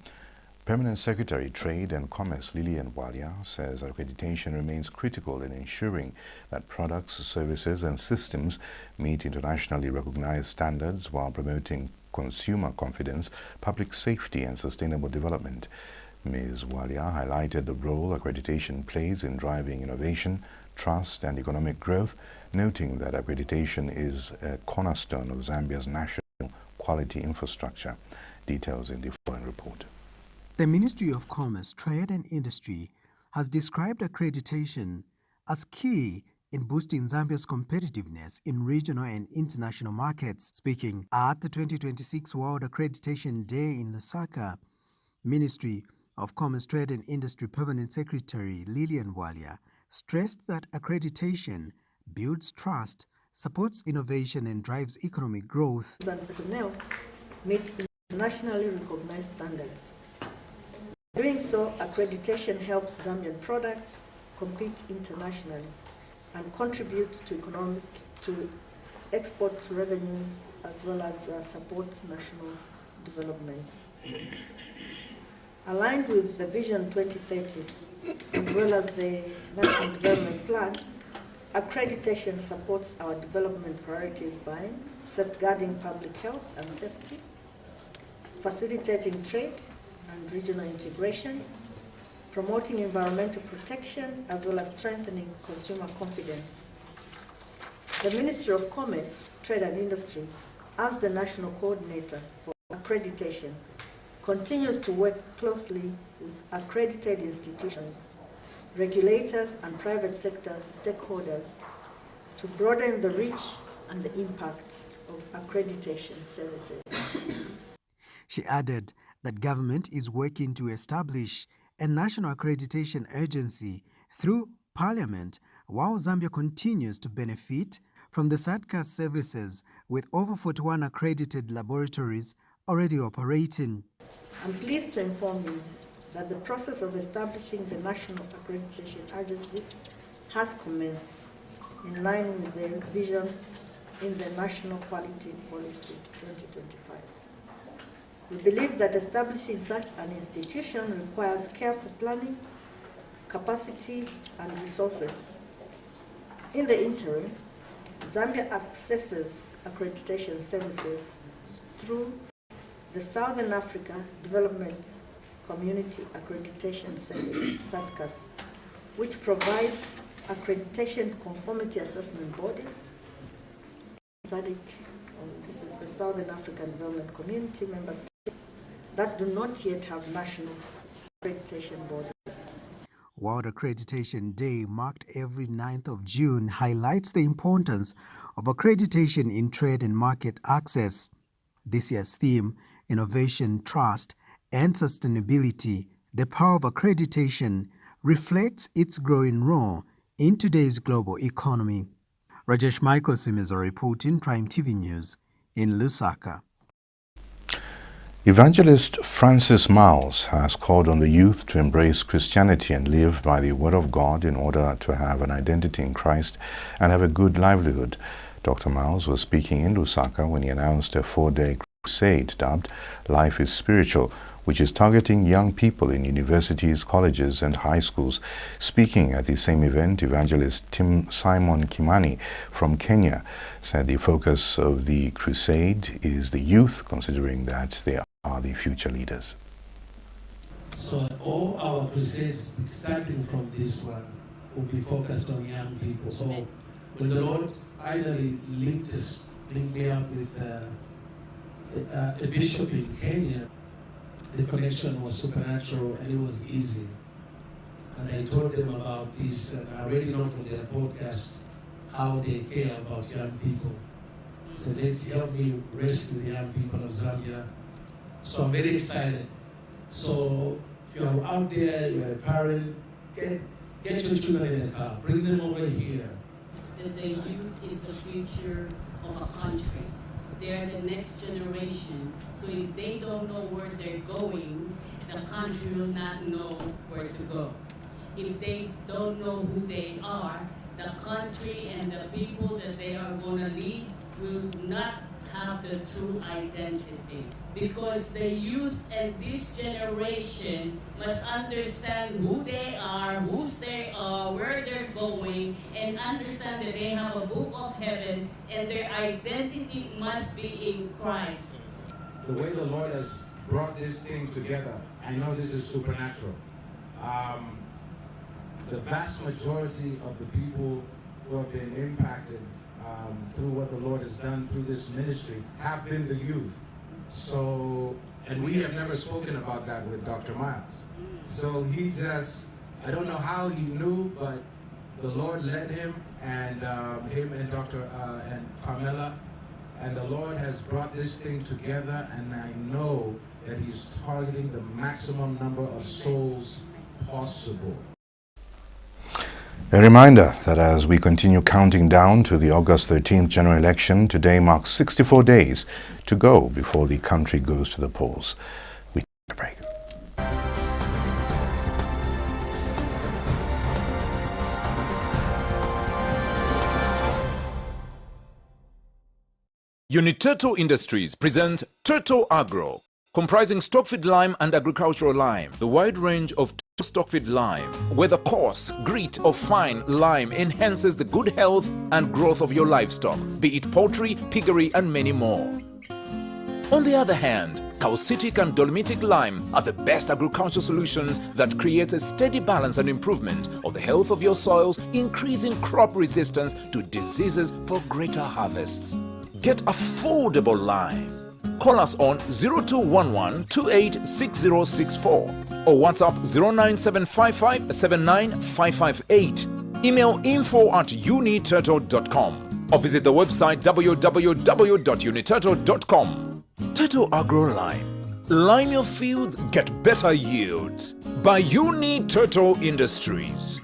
Permanent Secretary Trade and Commerce Lillian Walia says accreditation remains critical in ensuring that products, services and systems meet internationally recognized standards while promoting consumer confidence, public safety and sustainable development. Ms. Walia highlighted the role accreditation plays in driving innovation, trust and economic growth, noting that accreditation is a cornerstone of Zambia's national quality infrastructure. Details in the following report. The Ministry of Commerce, Trade and Industry has described accreditation as key in boosting Zambia's competitiveness in regional and international markets. Speaking at the 2026 World Accreditation Day in Lusaka, Ministry of Commerce, Trade and Industry Permanent Secretary Lillian Walia stressed that accreditation builds trust, supports innovation and drives economic growth. Personnel meet internationally recognized standards. Doing so, accreditation helps Zambian products compete internationally and contribute to export revenues as well as support national development. Aligned with the Vision 2030 as well as the National Development Plan, accreditation supports our development priorities by safeguarding public health and safety, facilitating trade and regional integration, promoting environmental protection, as well as strengthening consumer confidence. The Ministry of Commerce, Trade and Industry, as the national coordinator for accreditation, continues to work closely with accredited institutions, regulators and private sector stakeholders to broaden the reach and the impact of accreditation services. She added that government is working to establish a national accreditation agency through Parliament while Zambia continues to benefit from the SADCAS services with over 41 accredited laboratories already operating. I'm pleased to inform you that the process of establishing the National Accreditation Agency has commenced in line with the vision in the National Quality Policy 2025. We believe that establishing such an institution requires careful planning, capacities, and resources. In the interim, Zambia accesses accreditation services through the Southern Africa Development Community Accreditation Service, SADCAS, which provides accreditation conformity assessment bodies. SADC, this is the Southern African Development Community member states that do not yet have national accreditation bodies. World Accreditation Day, marked every 9th of June, highlights the importance of accreditation in trade and market access. This year's theme, Innovation, Trust, and Sustainability, the power of accreditation, reflects its growing role in today's global economy. Rajesh Michael Simizo reporting, Prime TV News in Lusaka. Evangelist Francis Miles has called on the youth to embrace Christianity and live by the Word of God in order to have an identity in Christ and have a good livelihood. Dr. Miles was speaking in Lusaka when he announced a 4-day crusade dubbed Life is Spiritual, which is targeting young people in universities, colleges and high schools. Speaking at the same event, evangelist Simon Kimani from Kenya said the focus of the crusade is the youth, considering that they are the future leaders. So all our crusades, starting from this one, will be focused on young people. So when the Lord finally linked me up with a bishop in Kenya, the connection was supernatural and it was easy. And I told them about this, and I already know from their podcast how they care about young people. So they help me rescue the young people of Zambia. So I'm very excited. So if you're out there, you're a parent, get your children in the car, bring them over here. The youth is the future of a country. They're the next generation. So if they don't know where they're going, the country will not know where to go. If they don't know who they are, the country and the people that they are going to lead will not have the true identity. Because the youth and this generation must understand who they are, whose they are, where they're going, and understand that they have a book of heaven and their identity must be in Christ. The way the Lord has brought this thing together, I know this is supernatural. The vast majority of the people who have been impacted through what the Lord has done through this ministry have been the youth. So, and we have never spoken about that with Dr. Miles. So he just, I don't know how he knew, but the Lord led him and Dr. and Carmela, and the Lord has brought this thing together, and I know that he's targeting the maximum number of souls possible. A reminder that as we continue counting down to the August 13th general election, today marks 64 days to go before the country goes to the polls. We take a break. Uniteto Industries present Turtle Agro, comprising stockfeed lime and agricultural lime. The wide range of stockfeed lime, where the coarse, grit or fine lime enhances the good health and growth of your livestock, be it poultry, piggery and many more. On the other hand, calcitic and dolomitic lime are the best agricultural solutions that creates a steady balance and improvement of the health of your soils, increasing crop resistance to diseases for greater harvests. Get affordable lime. Call us on 0211-286064 or WhatsApp 09755-79558. Email info@uniturtle.com or visit the website www.uniturtle.com. Turtle Agro Lime. Lime your fields, get better yields. By Uniturtle Industries.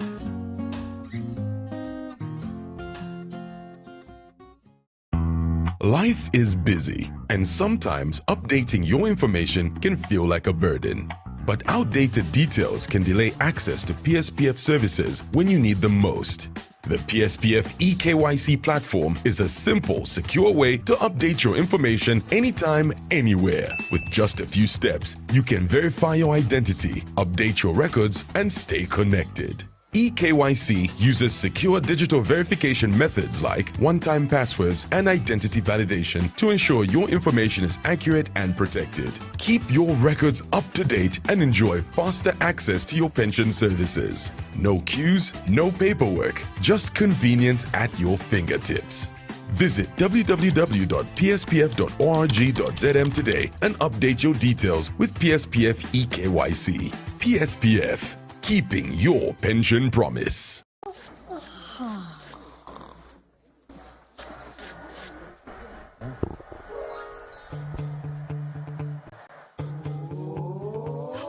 Life is busy, and sometimes updating your information can feel like a burden. But outdated details can delay access to PSPF services when you need them most. The PSPF eKYC platform is a simple, secure way to update your information anytime, anywhere. With just a few steps, you can verify your identity, update your records, and stay connected. eKYC uses secure digital verification methods like one-time passwords and identity validation to ensure your information is accurate and protected. Keep your records up to date and enjoy faster access to your pension services. No queues, no paperwork, just convenience at your fingertips. Visit www.pspf.org.zm today and update your details with PSPF eKYC. PSPF. Keeping your pension promise.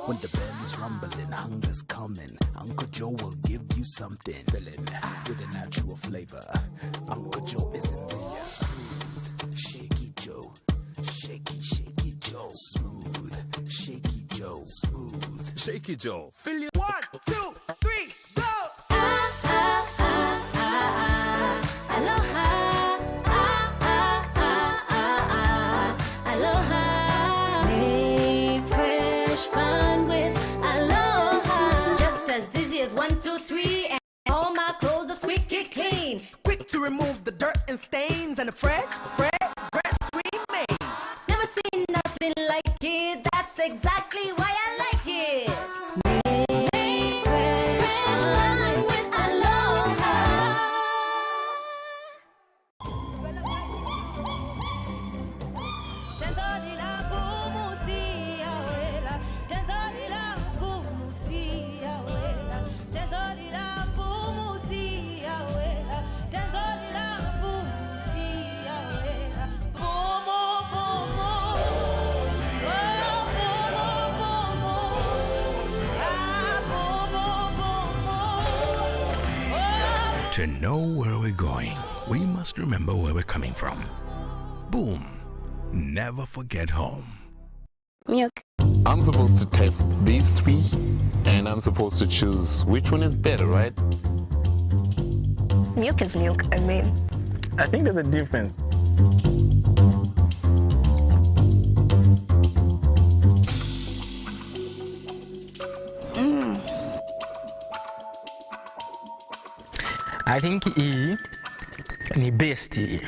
When the belly's rumbling, hunger's coming, Uncle Joe will give you something filling with a natural flavor. Uncle Joe is in there. Smooth, shaky Joe. Shaky Joe. Smooth, shaky Joe. Smooth, shaky Joe. Fill your 1, 2, 3, go! As easy as 1, 2, 3, and all my clothes are squeaky clean. Quick to remove the dirt and stains and the fresh, sweet maids. Never seen nothing like it. That's exactly why I like it. Made fresh fun with Aloha. To know where we're going, we must remember where we're coming from. Boom. Never forget home. Milk. I'm supposed to test these three, and I'm supposed to choose which one is better, right? Milk is milk, I mean. I think there's a difference. think E ni best E.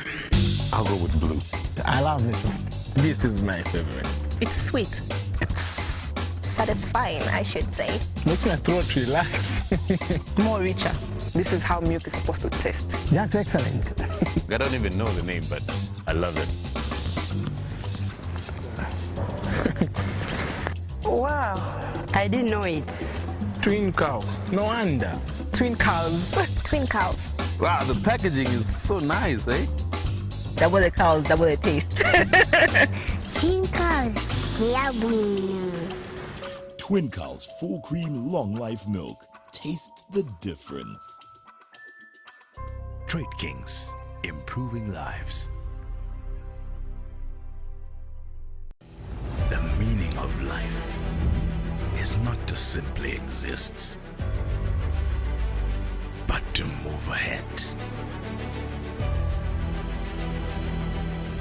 I'll go with blue. I love this one. This is my favorite. It's sweet. It's Satisfying, I should say. Makes my throat relax. More richer. This is how milk is supposed to taste. That's excellent. I don't even know the name, but I love it. Wow. I didn't know it. Twin cow. No wonder. Twin cows. Twin cows. Wow, the packaging is so nice, eh? Double the cows, double the taste. Twin cows. Yum. Twin Cows full cream long life milk. Taste the difference. Trade Kings, improving lives. The meaning of life is not to simply exist, but to move ahead.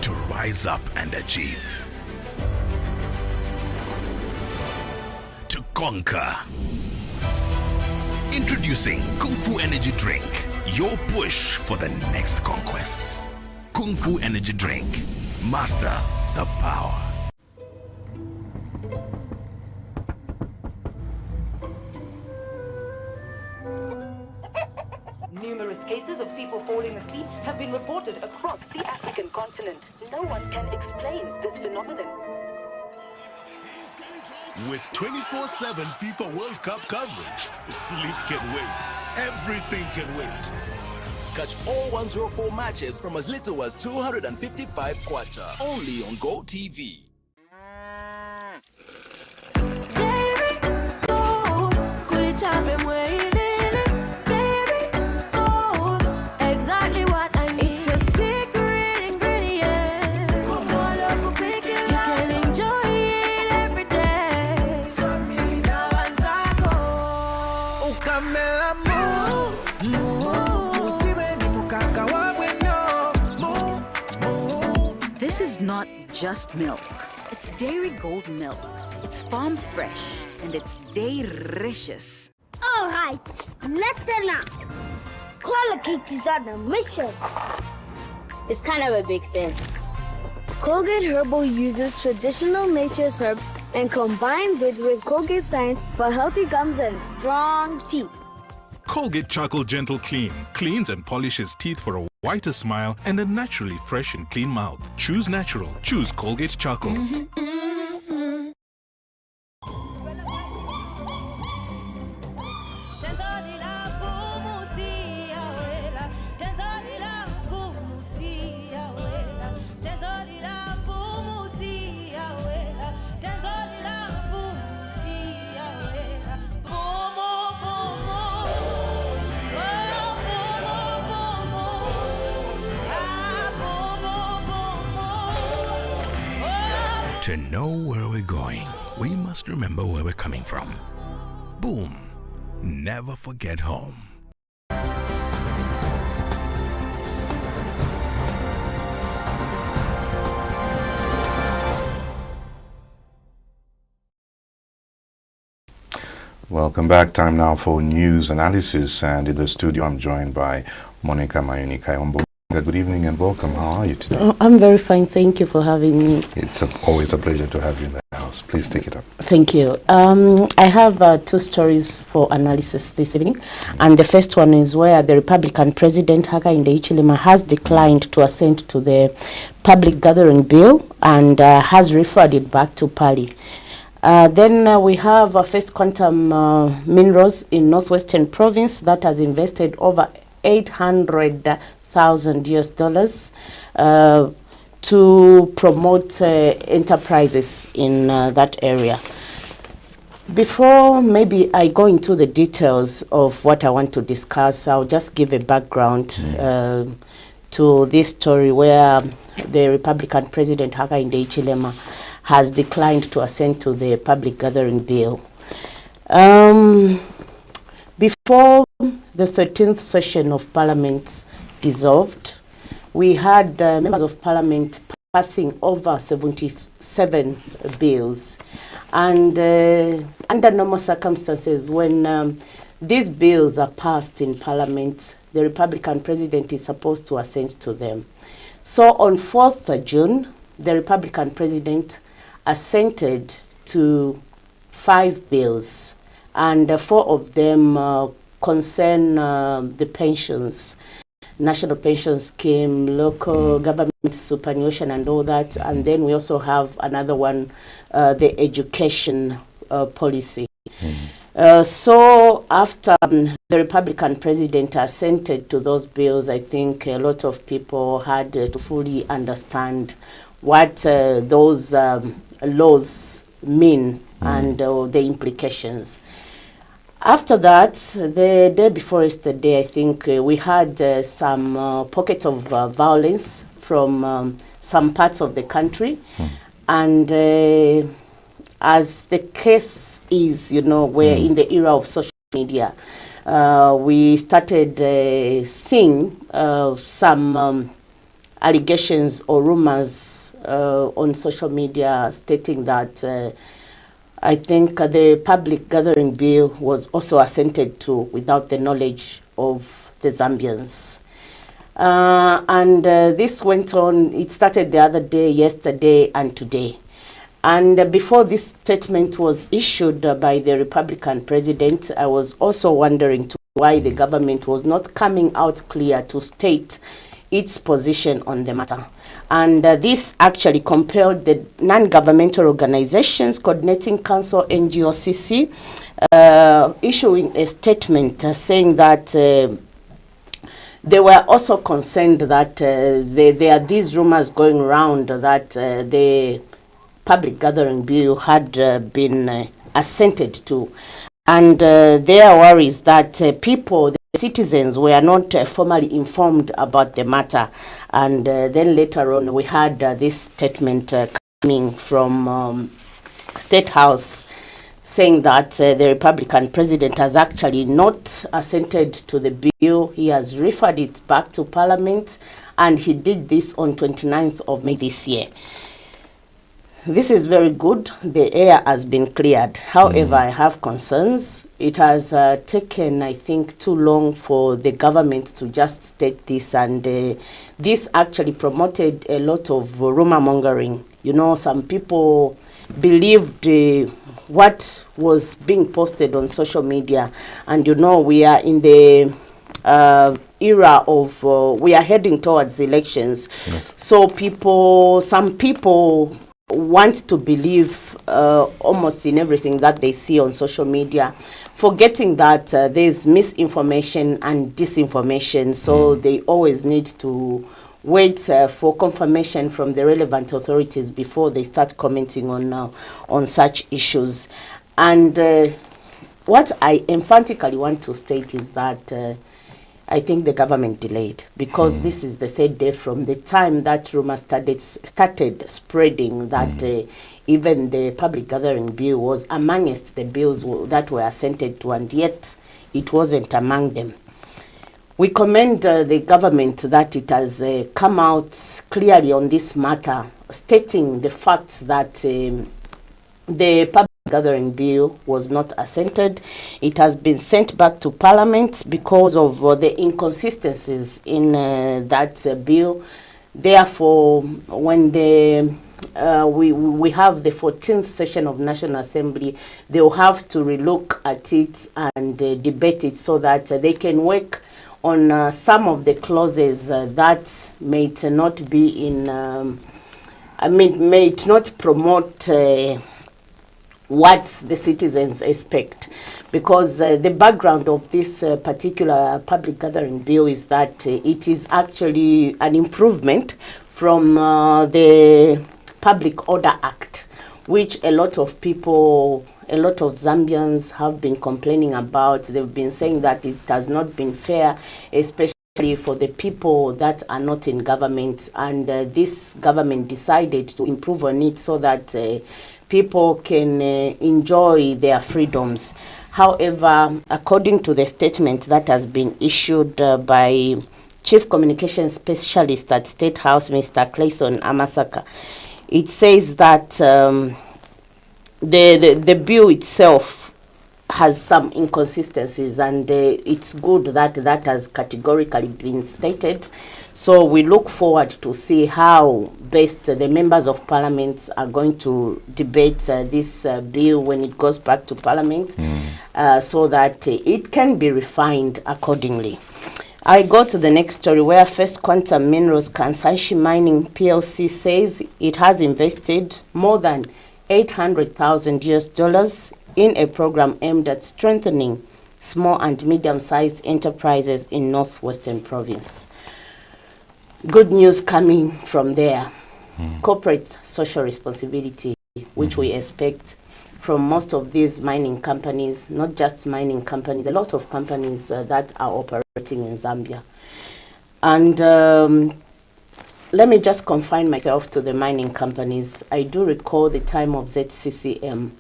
To rise up and achieve. To conquer. Introducing Kung Fu Energy Drink, your push for the next conquest. Kung Fu Energy Drink, master the power. Numerous cases of people falling asleep have been reported across the African continent. No one can explain this phenomenon. With 24/7 FIFA World Cup coverage, sleep can wait. Everything can wait. Catch all 104 matches from as little as 255 kwacha. Only on GoTV. Exactly what I need. It's a secret ingredient. You can enjoy it every day. This is not just milk. It's Dairy Gold milk. It's farm fresh and it's delicious. All right, listen up. Colgate is on a mission. It's kind of a big thing. Colgate Herbal uses traditional nature's herbs and combines it with Colgate Science for healthy gums and strong teeth. Colgate Charcoal Gentle Clean cleans and polishes teeth for a whiter smile and a naturally fresh and clean mouth. Choose natural. Choose Colgate Charcoal. To know where we're going, we must remember where we're coming from. Boom. Never forget home. Welcome back. Time now for news analysis, and in the studio I'm joined by Monica Mayuni Kayombo. Good evening and welcome. How are you today? Oh, I'm very fine. Thank you for having me. It's always a pleasure to have you in the house. Please take it up. Thank you. I have two stories for analysis this evening. And the first one is where the Republican President Hakainde Hichilema has declined to assent to the public gathering bill and has referred it back to Pali. Then we have First Quantum Minerals in Northwestern Province that has invested over $800,000 to promote enterprises in that area. Before maybe I go into the details of what I want to discuss, I'll just give a background to this story where the Republican President Hakainde Hichilema has declined to assent to the public gathering bill. Before the 13th session of Parliament dissolved, we had members of Parliament passing over 77 bills. And under normal circumstances, when these bills are passed in Parliament, the Republican president is supposed to assent to them. So on 4th June, the Republican president assented to 5 bills, and 4 of them concern the pensions, national pension scheme, local government superannuation and all that. And then we also have another one, the education policy. So after the Republican president assented to those bills, I think a lot of people had to fully understand what those laws mean and the implications. After that, the day before yesterday, I think we had some pockets of violence from some parts of the country. And as the case is, we're in the era of social media. We started seeing some allegations or rumors on social media stating that I think the public gathering bill was also assented to without the knowledge of the Zambians. And this went on, it started the other day, yesterday, and today. And before this statement was issued by the Republican president, I was also wondering why the government was not coming out clear to state its position on the matter. And this actually compelled the non-governmental organizations, Coordinating Council, NGOCC, issuing a statement saying that they were also concerned that there are these rumors going around that the public gathering bill had been assented to. And their worries that the citizens were not formally informed about the matter. And then later on, we had this statement coming from State House saying that the Republican president has actually not assented to the bill. He has referred it back to Parliament, and he did this on 29th of May this year. This is very good. The air has been cleared. However, I have concerns. It has taken, I think, too long for the government to just state this, and this actually promoted a lot of rumor mongering. Some people believed what was being posted on social media, and we are in the era of, we are heading towards elections. Yes. So some people want to believe almost in everything that they see on social media, forgetting that there's misinformation and disinformation. So they always need to wait for confirmation from the relevant authorities before they start commenting on such issues. And what I emphatically want to state is that I think the government delayed, because this is the 3rd day from the time that rumor started spreading that even the public gathering bill was amongst the bills that were assented to, and yet it wasn't among them. We commend the government that it has come out clearly on this matter, stating the facts that the public gathering bill was not assented. It has been sent back to Parliament because of the inconsistencies in that bill. Therefore, when we have the 14th session of National Assembly, they'll have to relook at it and debate it so that they can work on some of the clauses that may not be in, may not promote what the citizens expect, because the background of this particular public gathering bill is that it is actually an improvement from the Public Order Act, which a lot of people, a lot of Zambians have been complaining about. They've been saying that it has not been fair, especially for the people that are not in government, and this government decided to improve on it so that people can enjoy their freedoms. However, according to the statement that has been issued by Chief Communication Specialist at State House, Mr. Clayson Amasaka, it says that the bill itself has some inconsistencies, and it's good that that has categorically been stated. So we look forward to see how best the members of parliament are going to debate this bill when it goes back to parliament, so that it can be refined accordingly. I go to the next story, where First Quantum Minerals Kansanshi Mining PLC says it has invested more than $800,000 in a program aimed at strengthening small and medium-sized enterprises in Northwestern Province. Good news coming from there. Corporate social responsibility, which we expect from most of these mining companies, not just mining companies, a lot of companies that are operating in Zambia. And let me just confine myself to the mining companies. I do recall the time of ZCCM.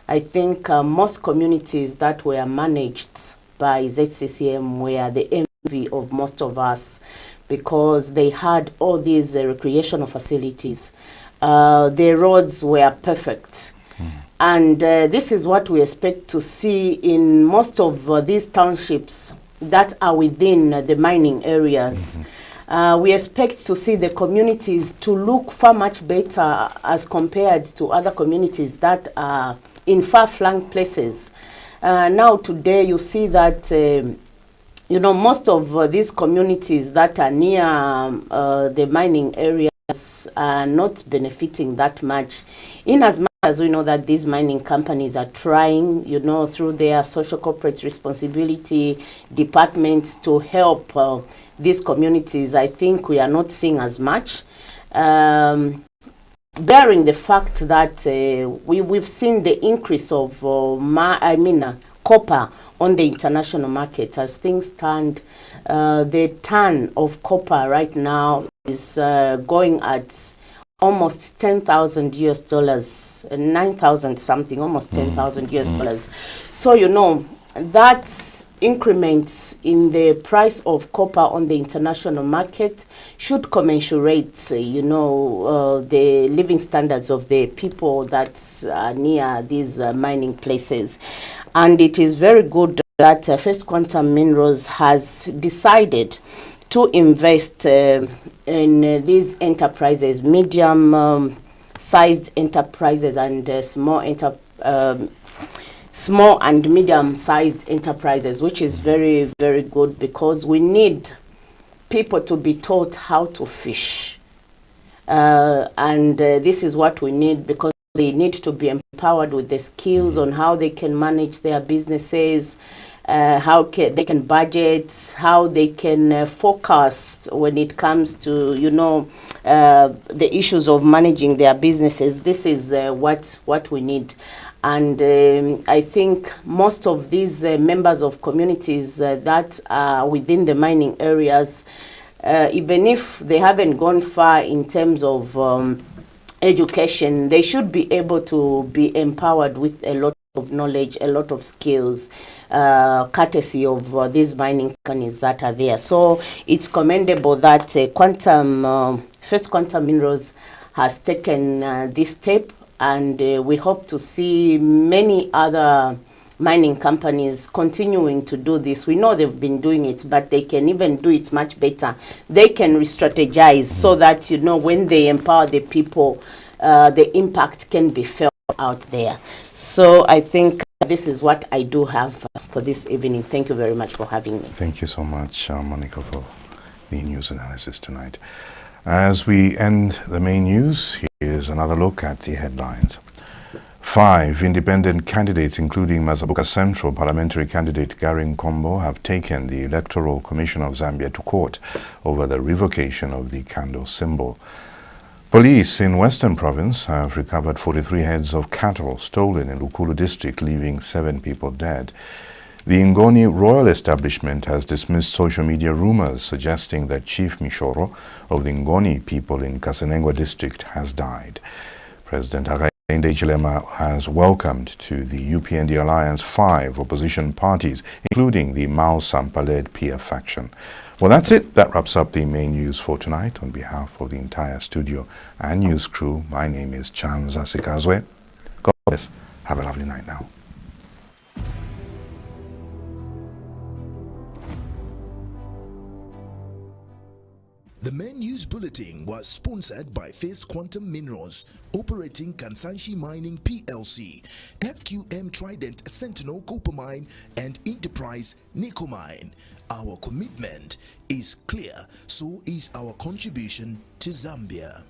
I think most communities that were managed by ZCCM were the envy of most of us, because they had all these recreational facilities. The roads were perfect. And this is what we expect to see in most of these townships that are within the mining areas. We expect to see the communities to look far much better as compared to other communities that are in far-flung places. Now today you see that you know, most of these communities that are near the mining areas are not benefiting that much, in as much as we know that these mining companies are trying, you know, through their social corporate responsibility departments to help these communities. I think we are not seeing as much. Bearing the fact that we've seen the increase of copper on the international market. As things stand, the ton of copper right now is going at almost $10,000, 9,000 something, almost $10,000. So, you know, that increment in the price of copper on the international market should commensurate, you know, the living standards of the people that are near these mining places. And it is very good that First Quantum Minerals has decided to invest in these enterprises, medium-sized enterprises and small and medium-sized enterprises, which is very, very good, because we need people to be taught how to fish. This is what we need, because they need to be empowered with the skills on how they can manage their businesses, how they can budget, how they can forecast when it comes to, you know, the issues of managing their businesses. This is what we need. And I think most of these members of communities that are within the mining areas, even if they haven't gone far in terms of education, they should be able to be empowered with a lot of knowledge, a lot of skills, courtesy of these mining companies that are there. So it's commendable that First Quantum Minerals has taken this step, and we hope to see many other mining companies continuing to do this. We know they've been doing it, but they can even do it much better. They can re-strategize so that, you know, when they empower the people, the impact can be felt out there. So I think this is what I do have for this evening. Thank you very much for having me. Thank you so much, Monica, for the news analysis tonight. As we end the main news, here's another look at the headlines. 5 independent candidates, including Mazabuka Central parliamentary candidate Gary Nkombo, have taken the Electoral Commission of Zambia to court over the revocation of the candle symbol. Police in Western Province have recovered 43 heads of cattle stolen in Lukulu district, leaving 7 people dead. The Ngoni royal establishment has dismissed social media rumors suggesting that Chief Mishoro of the Ngoni people in Kasenengwa district has died. President Hakainde Hichilema has welcomed to the UPND alliance 5 opposition parties, including the Mao Sampa-led PF faction. Well, that's it. That wraps up the main news for tonight. On behalf of the entire studio and news crew, my name is Chanza Sikazwe. God bless. Have a lovely night now. The Main News Bulletin was sponsored by First Quantum Minerals, operating Kansanshi Mining PLC, FQM Trident Sentinel Copper Mine, and Enterprise Nickel Mine. Our commitment is clear, so is our contribution to Zambia.